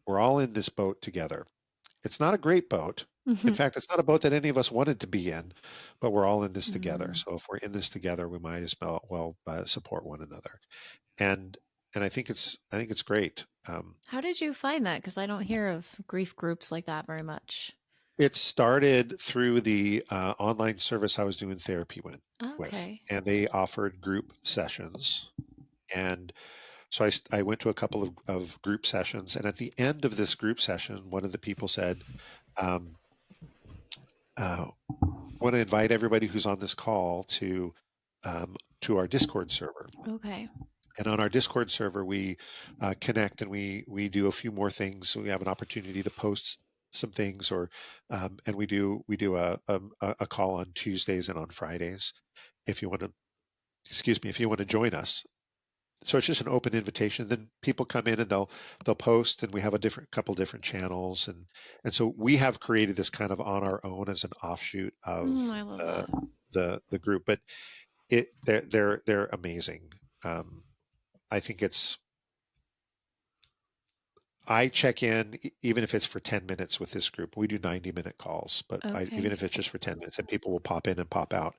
"We're all in this boat together. It's not a great boat. In Mm-hmm. fact, it's not a boat that any of us wanted to be in, but we're all in this together. Mm. So if we're in this together, we might as well support one another." And I think it's great. How did you find that? Because I don't hear of grief groups like that very much. It started through the online service I was doing therapy with, Okay. and they offered group sessions. And so I went to a couple of group sessions, and at the end of this group session, one of the people said, um, uh, "Want to invite everybody who's on this call to our Discord server." Okay. And on our Discord server, we connect, and we do a few more things. So we have an opportunity to post some things, or and we do a call on Tuesdays and on Fridays. If you want to, excuse me, if you want to join us. So it's just an open invitation. Then people come in and they'll post, and we have a couple different channels, and so we have created this kind of on our own as an offshoot Mm, of I love the that. the group. But they're amazing. I think I check in, even if it's for 10 minutes with this group. We do 90-minute calls, but even Okay. if it's just for 10 minutes, and people will pop in and pop out.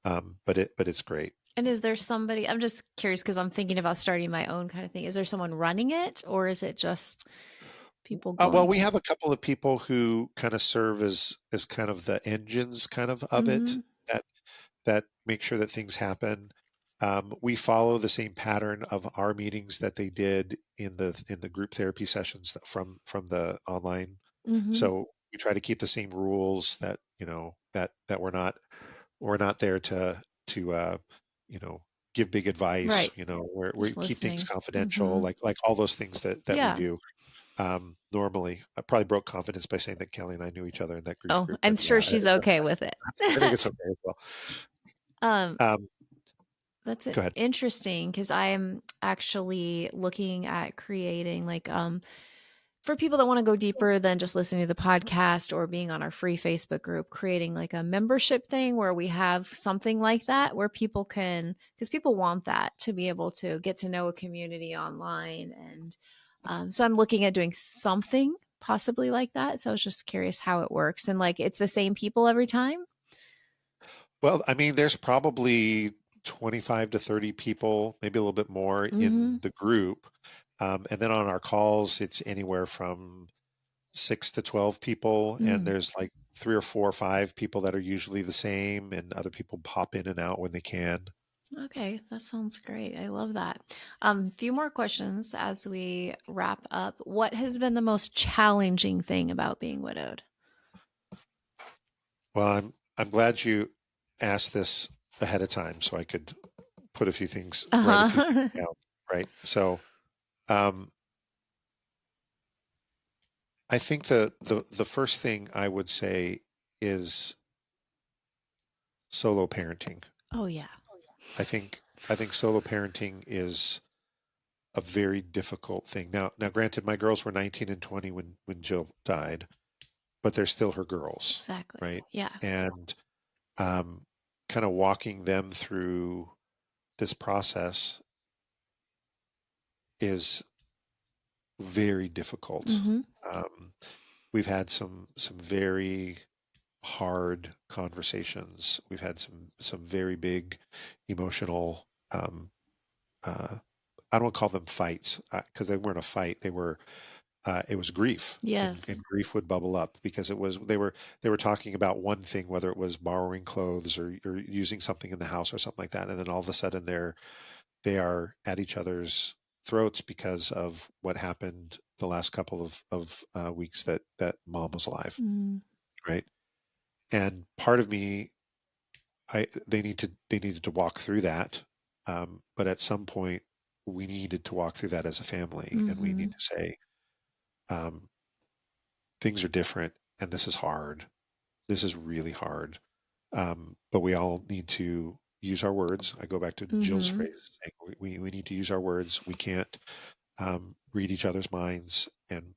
But it's great. And is there somebody, I'm just curious because I'm thinking about starting my own kind of thing. Is there someone running it or is it just people Well, going? we have a couple of people who kind of serve as kind of the engines of it, Mm-hmm. that make sure that things happen. We follow the same pattern of our meetings that they did in the group therapy sessions from the online. Mm-hmm. So we try to keep the same rules, that that we're not there to give big advice. Right. We Just keep things listening. confidential, Mm-hmm. like all those things that we Yeah. do. Normally, I probably broke confidence by saying that Kelly and I knew each other in that grief Oh, group, I'm but sure yeah, she's okay with it. I think it's okay as well. um, Um, That's Go ahead. interesting because I'm actually looking at creating for people that want to go deeper than just listening to the podcast or being on our free Facebook group, creating like a membership thing where we have something like that where people can, because people want that to be able to get to know a community online. And so I'm looking at doing something possibly like that. So I was just curious how it works. And like it's the same people every time. Well, I mean, there's probably 25 to 30 people, maybe a little bit more Mm-hmm. in the group. And then on our calls, it's anywhere from 6 to 12 people. And Mm. there's like 3 or 4 or 5 people that are usually the same, and other people pop in and out when they can. Okay, that sounds great. I love that. Few more questions as we wrap up. What has been the most challenging thing about being widowed? Well, I'm glad you asked this ahead of time, so I could write a few things Uh-huh. down. Right. So, um, I think the first thing I would say is solo parenting. Oh yeah. I think solo parenting is a very difficult thing. Now, granted, my girls were 19 and 20 when Jill died, but they're still her girls, Exactly. right? Yeah. And um, kind of walking them through this process is very difficult. Mm-hmm. We've had some very hard conversations. We've had some very big emotional. I don't want to call them fights because they weren't a fight. They were. It was grief, Yes. and grief would bubble up because it was they were talking about one thing, whether it was borrowing clothes or using something in the house or something like that, and then all of a sudden they are at each other's throats because of what happened the last couple of weeks that mom was alive, Mm. right? And part of me, they needed to walk through that, but at some point we needed to walk through that as a family, and we Mm-hmm. need to say um, things are different, and this is hard. This is really hard, but we all need to use our words. I go back to Jill's Mm-hmm. phrase, saying we need to use our words. We can't read each other's minds, and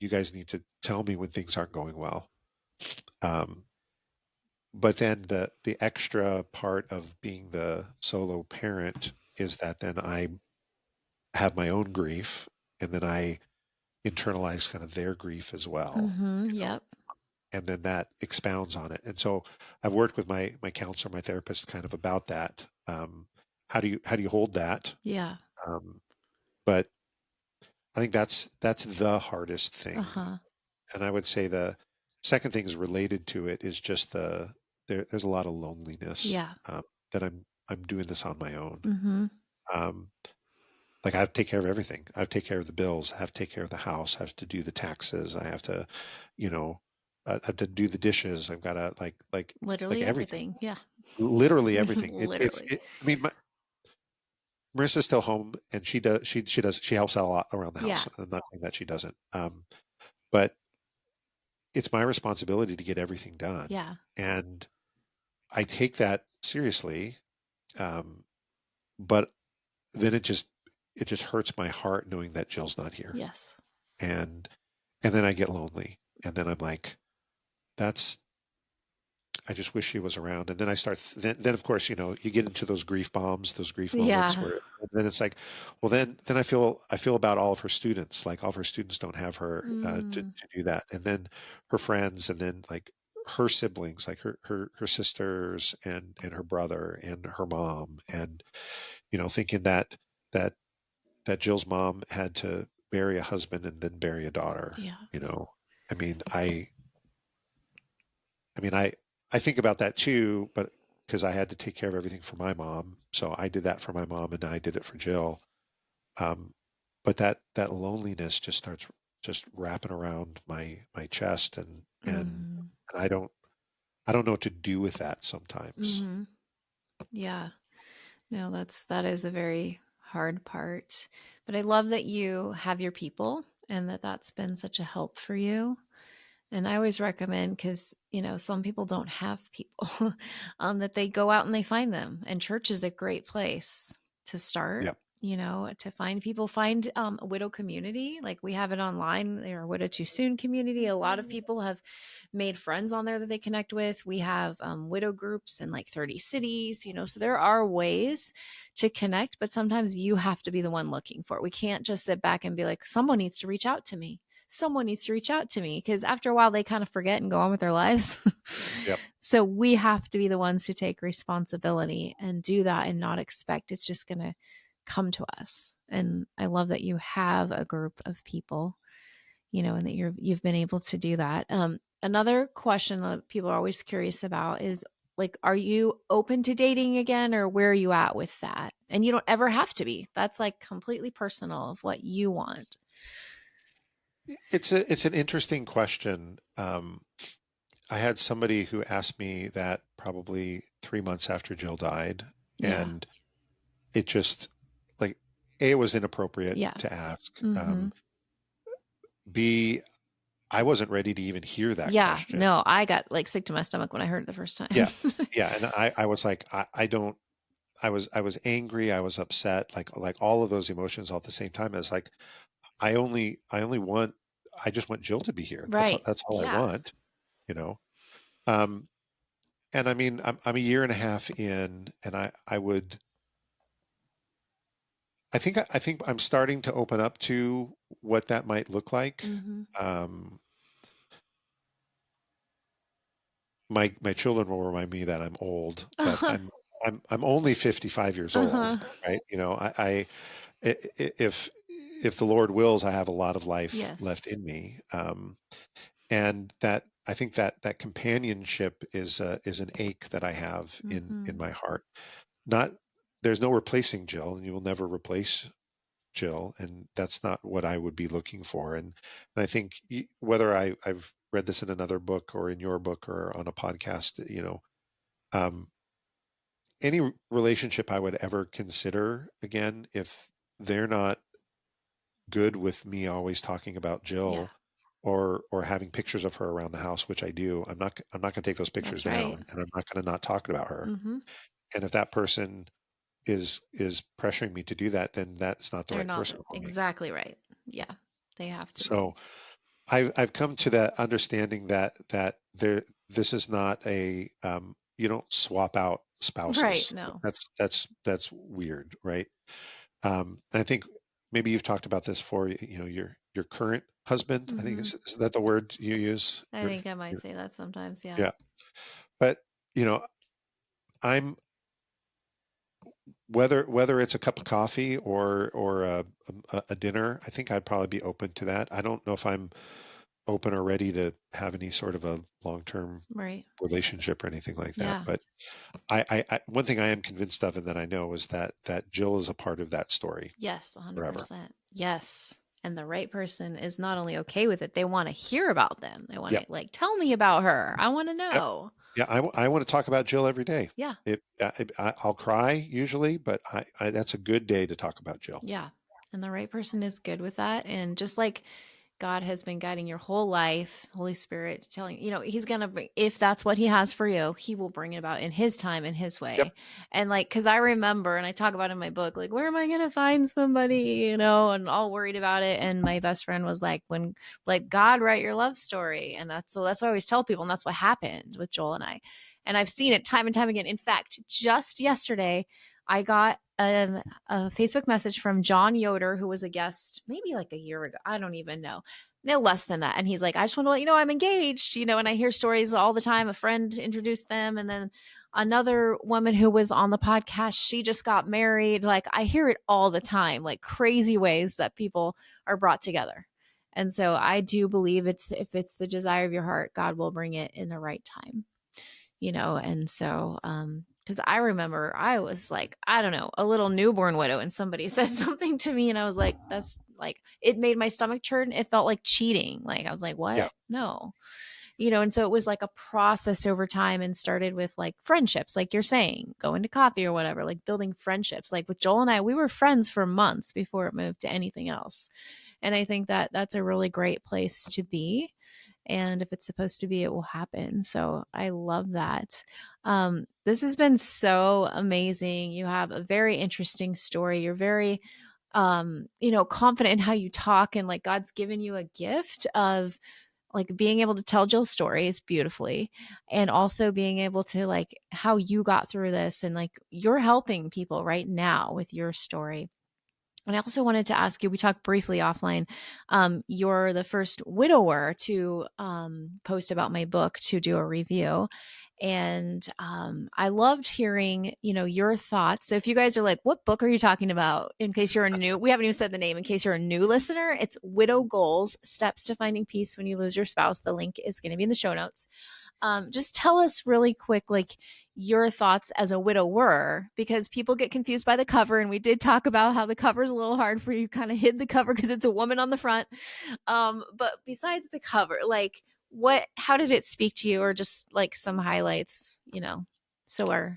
you guys need to tell me when things aren't going well. Um, but then the extra part of being the solo parent is that then I have my own grief, and then I internalize kind of their grief as well, Mm-hmm. Yep. and then that expounds on it. And so I've worked with my counselor, my therapist, kind of about that. How do you hold that? Yeah. Um, but I think that's the hardest thing. Uh-huh. And I would say the second thing is related to it is just there's a lot of loneliness, Yeah. that I'm doing this on my own. Mm-hmm. Um, like I have to take care of everything. I have to take care of the bills. I have to take care of the house. I have to do the taxes. I have to, you know, I have to do the dishes. I've got to like Literally everything, everything. Yeah. literally everything. Literally. I mean, Marissa's still home and she helps out a lot around the Yeah. house. I'm not saying that she doesn't. But it's my responsibility to get everything done. Yeah. And I take that seriously. Um, but then it just hurts my heart knowing that Jill's not here. Yes. And then I get lonely. And then I'm like, that's I just wish she was around. And then I start, then of course, you get into those grief bombs, those grief moments Yeah. where then it's like, well, then I feel about all of her students, like all of her students don't have her Mm. to do that. And then her friends, and then like her siblings, like her sisters and her brother and her mom. And, thinking that, that Jill's mom had to bury a husband and then bury a daughter, Yeah. I mean, I mean, I think about that too, but because I had to take care of everything for my mom, so I did that for my mom, and I did it for Jill. Um, but that loneliness just starts just wrapping around my chest, Mm. and I don't know what to do with that sometimes. Mm-hmm. Yeah. No, that is a very hard part. But I love that you have your people and that's been such a help for you. And I always recommend because, some people don't have people that they go out and they find them. And church is a great place to start, Yeah, to find people, find a widow community. Like we have it online, there are Widow Too Soon community. A lot of people have made friends on there that they connect with. We have widow groups in like 30 cities, so there are ways to connect, but sometimes you have to be the one looking for it. We can't just sit back and be like, someone needs to reach out to me, because after a while they kind of forget and go on with their lives. yep. So we have to be the ones who take responsibility and do that and not expect it's just going to come to us. And I love that you have a group of people, and that you've been able to do that. Another question that people are always curious about is like, are you open to dating again, or where are you at with that? And you don't ever have to be. That's like completely personal of what you want. It's an interesting question. I had somebody who asked me that probably 3 months after Jill died, Yeah. and it just like A, it was inappropriate Yeah. to ask. Mm-hmm. B, I wasn't ready to even hear that Yeah. question. No, I got like sick to my stomach when I heard it the first time. Yeah. Yeah. And I was like, I don't, I was angry. I was upset, like all of those emotions all at the same time. It's like, I only want, I just want Jill to be here. Right. That's all I Yeah. want, you know? Um, and I mean, I'm a year and a half in, and I think I'm starting to open up to what that might look like. Mm-hmm. Um, my children will remind me that I'm old, but I'm only 55 years old, Uh-huh. right? If the Lord wills, I have a lot of life left Yes. in me, and that I think that companionship is an ache that I have Mm-hmm. in my heart. Not There's no replacing Jill, and you will never replace Jill, and that's not what I would be looking for. And I think whether I've read this in another book or in your book or on a podcast, um, any relationship I would ever consider again, if they're not good with me always talking about Yeah, Jill or having pictures of her around the house, which I do, I'm not going to take those pictures that's right. down, and I'm not going to not talk about her. Mm-hmm. And if that person is pressuring me to do that, then that's not the They're right not person for me. exactly right. Yeah, they have to So be. I've come to that understanding that this is not a you don't swap out Right. spouses. No. That's weird, right? I think maybe you've talked about this for your current husband. I think Mm-hmm. is that the word you use? I think I might Your say that sometimes. Yeah. yeah, but you know I'm whether it's a cup of coffee or a dinner. I think I'd probably be open to that. I don't know if I'm open or ready to have any sort of a long-term Right. relationship or anything like that. Yeah. But one thing I am convinced of and that I know is that Jill is a part of that story Yes. forever. 100%. Yes. And the right person is not only okay with it, they want to hear about them. They want to Yep. like tell me about her. I want to Yep. know. Yeah. I want to talk about Jill every day. Yeah. I'll cry usually, but that's a good day to talk about Jill. Yeah. And the right person is good with that. And just like God has been guiding your whole life, Holy Spirit telling you, he's going to bring, if that's what he has for you, he will bring it about in his time, in his Yep. way. And like, cause I remember, and I talk about in my book, like, where am I going to find somebody, and all worried about it. And my best friend was like, when let God write your love story. And that's what I always tell people. And that's what happened with Joel and I. And I've seen it time and time again. In fact, just yesterday, I got a Facebook message from John Yoder, who was a guest maybe like a year ago. I don't even know. No less than that. And he's like, I just want to let you know I'm engaged, and I hear stories all the time. A friend introduced them. And then another woman who was on the podcast, she just got married. Like I hear it all the time, like crazy ways that people are brought together. And so I do believe if it's the desire of your heart, God will bring it in the right time, and so because I remember I was like, I don't know, a little newborn widow, and somebody said something to me, and I was like, that's like, it made my stomach churn. It felt like cheating. Like I was like, Yeah. what? No. And so it was like a process over time, and started with like friendships, like you're saying, going to coffee or whatever, like building friendships. Like with Joel and I, we were friends for months before it moved to anything else. And I think that that's a really great place to be. And if it's supposed to be, it will happen. So I love that. This has been so amazing. You have a very interesting story. You're very, confident in how you talk, and like God's given you a gift of like being able to tell Jill's stories beautifully, and also being able to like how you got through this, and like you're helping people right now with your story. And I also wanted to ask you, we talked briefly offline. You're the first widower to post about my book, to do a review. And I loved hearing, your thoughts. So if you guys are like, what book are you talking about? In case you're a new, we haven't even said the name, in case you're a new listener, it's Widow Goals, Steps to Finding Peace When You Lose Your Spouse. The link is going to be in the show notes. Just tell us really quick, like your thoughts as a widower, because people get confused by the cover. And we did talk about how the cover is a little hard for you, kind of hid the cover because it's a woman on the front. But besides the cover, like how did it speak to you, or just like some highlights, so our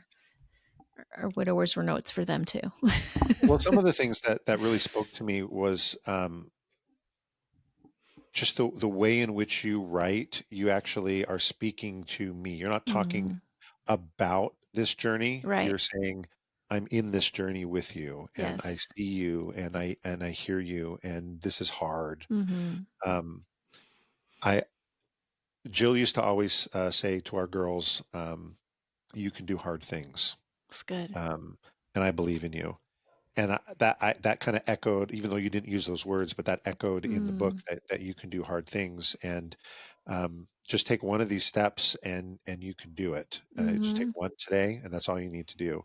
widowers were notes for them too. Well, some of the things that really spoke to me was just the way in which you write. You actually are speaking to me. You're not talking Mm, about this journey. right. You're saying, I'm in this journey with you, and I Yes. see you, and I hear you, and this is hard. Mm-hmm. Um, I Jill used to always say to our girls, you can do hard things, It's good. um, and I believe in you. that kind of echoed, even though you didn't use those words, but that echoed in the book Mm. that you can do hard things, and just take one of these steps and you can do it. Just take Mm-hmm. one today, and that's all you need to do.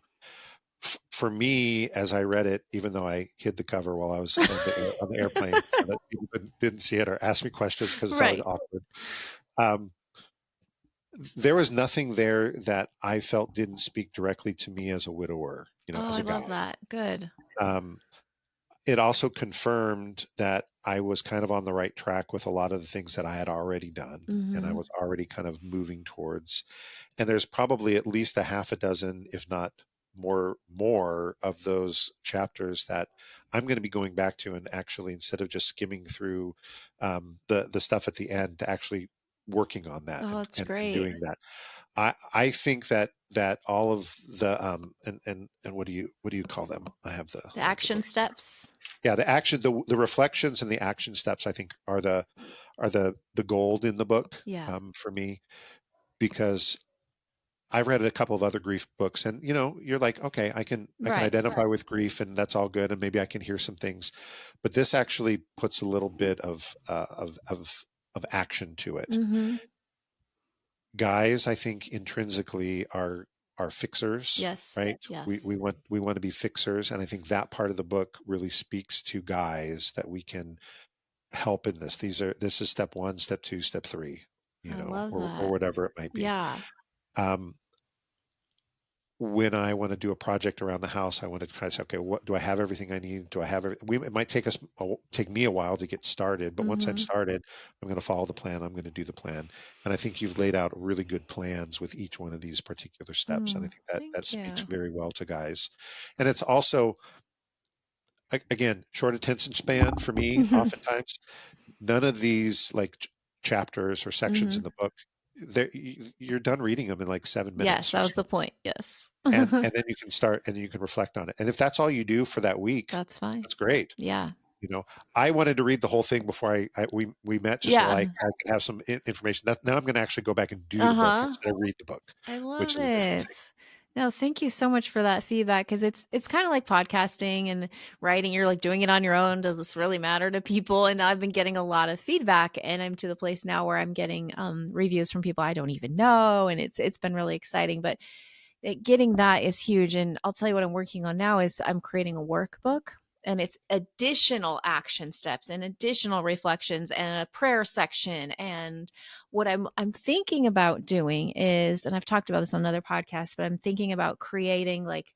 For me, as I read it, even though I hid the cover while I was on the airplane so that people didn't see it or ask me questions because it's always Right. awkward. Um, there was nothing there that I felt didn't speak directly to me as a widower, Oh, as I a guy. love that. Good. Um, it also confirmed that I was kind of on the right track with a lot of the things that I had already done, and I Mm-hmm. was already kind of moving towards. And there's probably at least a half a dozen, if not more of those chapters that I'm going to be going back to, and actually, instead of just skimming through the stuff at the end, to actually working on that Oh, and, that's and great. doing that. I think that all of the and what do you call them? The I have the action book. steps. Yeah, the reflections and the action steps, I think, are the gold in the book, Yeah. for me, because I've read a couple of other grief books, and you're like, okay, I can Right. identify with grief, and that's all good, and maybe I can hear some things, but this actually puts a little bit of action to it. Mm-hmm. Guys, I think, intrinsically are fixers, Yes. right? We Yes. we want we want to be fixers, and I think that part of the book really speaks to guys, that we can help in this. This is step one, step two, step three, I love or that. whatever it might be. Yeah. Um, when I want to do a project around the house, I want to try to say, okay, what do I have? Everything I need? Do I have? It might take me a while to get started, but once I'm Mm-hmm. started, I'm going to follow the plan. I'm going to do the plan, and I think you've laid out really good plans with each one of these particular steps, and I Mm. think that Thank speaks you. very well to guys. And it's also, again, short attention span for me. Oftentimes, none of these, like, chapters or sections Mm-hmm. in the book, you're done reading them in like 7 Yes, minutes or that was the so, point. Yes. and then you can start, and you can reflect on it, and if that's all you do for that week, That's fine. that's great. Yeah. you know I wanted to read the whole thing before we met, just so Yeah. I could have some information. That now I'm going to actually go back and do the book Uh-huh. instead of read the book, I which love is a different it. thing. No, thank you so much for that feedback, because it's kind of like podcasting and writing. You're like doing it on your own. Does this really matter to people? And I've been getting a lot of feedback, and I'm to the place now where I'm getting reviews from people I don't even know, and it's been really exciting. But getting that is huge. And I'll tell you what I'm working on now is I'm creating a workbook, and it's additional action steps and additional reflections and a prayer section. And what I'm thinking about doing is, and I've talked about this on another podcast, but I'm thinking about creating like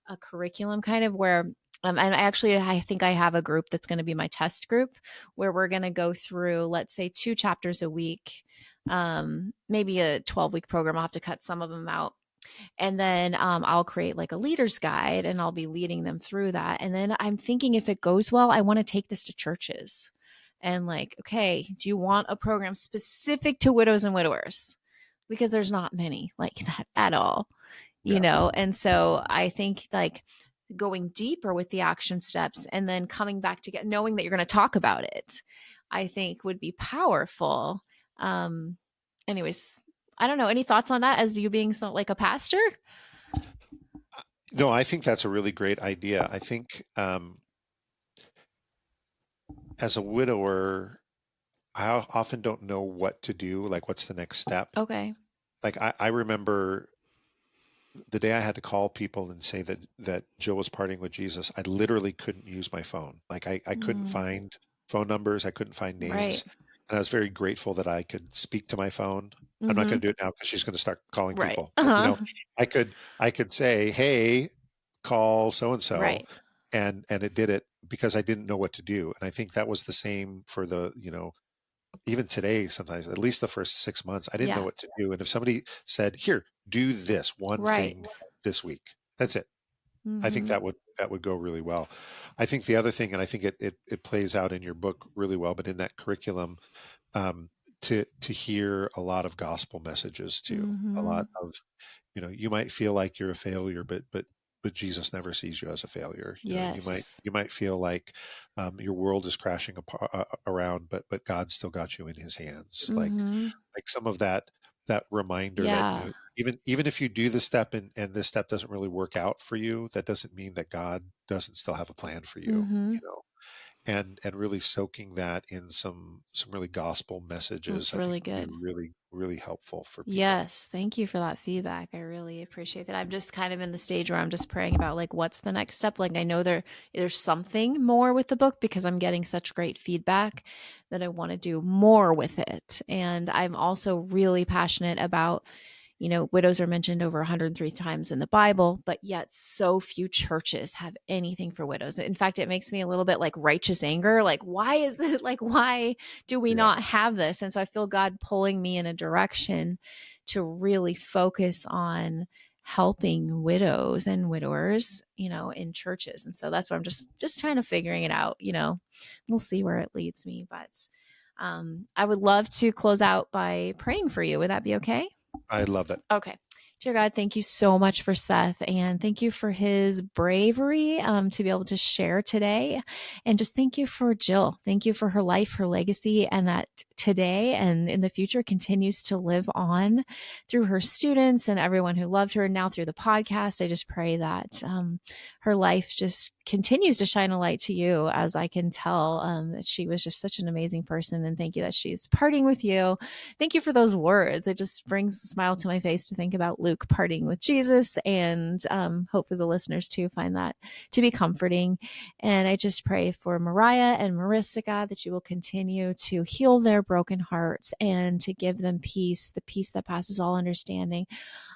a curriculum kind of where and actually, I think I have a group that's going to be my test group, where we're going to go through, let's say, 2 chapters a week, maybe a 12-week program. I'll have to cut some of them out, and then I'll create like a leader's guide, and I'll be leading them through that. And then I'm thinking, if it goes well, I want to take this to churches and like, okay, do you want a program specific to widows and widowers? Because there's not many like that at all, Yeah. And so I think like going deeper with the action steps and then coming back to knowing that you're going to talk about it, I think would be powerful. Um, anyways, I don't know. Any thoughts on that as you being like a pastor? No, I think that's a really great idea. I think, as a widower, I often don't know what to do, like what's the next step. Okay. Like, I remember the day I had to call people and say that Jill was partying with Jesus. I literally couldn't use my phone. Like, I couldn't Mm, find phone numbers. I couldn't find right. names. And I was very grateful that I could speak to my phone. I'm not Mm-hmm. going to do it now because she's going to start calling Right. people. But, Uh-huh. I could say, hey, call so and so, Right. and it did it, because I didn't know what to do. And I think that was the same for even today. Sometimes, at least the first 6 months, I didn't know Yeah. what to do. And if somebody said, here, do this one Right. thing this week, that's it. I think Mm-hmm. that would go really well. I think the other thing, and I think it plays out in your book really well, but in that curriculum, to hear a lot of gospel messages too. A Mm-hmm. lot of, you might feel like you're a failure, but Jesus never sees you as a failure. You might Yes. you might feel like, your world is crashing around, but God's still got you in His hands. Like Mm-hmm. some of that reminder that, Yeah. even if you do the step and this step doesn't really work out for you, that doesn't mean that God doesn't still have a plan for you, Mm-hmm. you know. And really soaking that in some really gospel messages, That's I think really would be good. really, really helpful for people. Yes, thank you for that feedback. I really appreciate that. I'm just kind of in the stage where I'm just praying about like what's the next step. Like I know there's something more with the book because I'm getting such great feedback that I want to do more with it. And I'm also really passionate about, widows are mentioned over 103 times in the Bible, but yet so few churches have anything for widows. In fact, it makes me a little bit like righteous anger. Like, why is this? Like, why do we Yeah. not have this? And so I feel God pulling me in a direction to really focus on helping widows and widowers, in churches. And so that's why I'm just trying to figuring it out. We'll see where it leads me. But I would love to close out by praying for you. Would that be okay? I love it. Okay. Dear God, thank you so much for Seth, and thank you for his bravery to be able to share today. And just thank you for Jill. Thank you for her life, her legacy, and that today and in the future continues to live on through her students and everyone who loved her. And now through the podcast, I just pray that her life just continues to shine a light to you, as I can tell that she was just such an amazing person. And thank you that she's parting with you. Thank you for those words. It just brings a smile to my face to think about Luke parting with Jesus. And hopefully the listeners too find that to be comforting. And I just pray for Mariah and Marissa, God, that you will continue to heal their broken hearts and to give them peace, the peace that passes all understanding.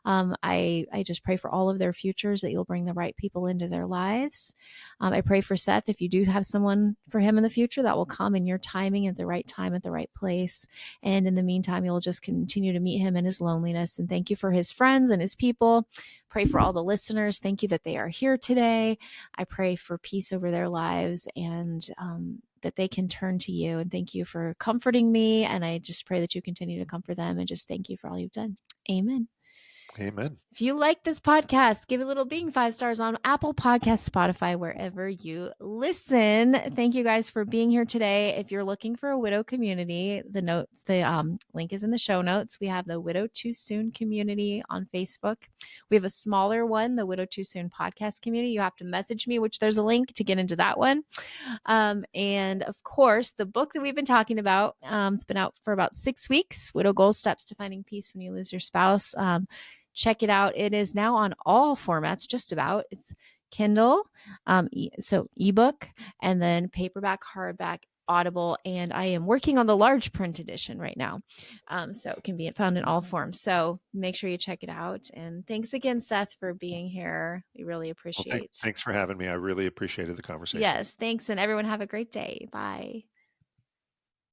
I just pray for all of their futures, that you'll bring the right people into their lives. I pray for Seth, if you do have someone for him in the future, that will come in your timing at the right time, at the right place. And in the meantime, you'll just continue to meet him in his loneliness. And thank you for his friends and his people. Pray for all the listeners. Thank you that they are here today. I pray for peace over their lives and that they can turn to you. And thank you for comforting me. And I just pray that you continue to comfort them. And just thank you for all you've done. Amen. Amen. If you like this podcast, give it a little being 5 stars on Apple Podcasts, Spotify, wherever you listen. Thank you guys for being here today. If you're looking for a widow community, the link is in the show notes. We have the Widow Too Soon community on Facebook. We have a smaller one, the Widow Too Soon podcast community. You have to message me, which there's a link to get into that one. And of course, the book that we've been talking about, it's been out for about 6 weeks, Widow Goals, Steps to Finding Peace When You Lose Your Spouse. Check it out. It is now on all formats, just about. It's Kindle, so ebook, and then paperback, hardback, Audible, and I am working on the large print edition right now. So it can be found in all forms. So make sure you check it out. And thanks again, Seth, for being here. We really appreciate it. Thanks for having me. I really appreciated the conversation. Yes, thanks. And everyone have a great day. Bye.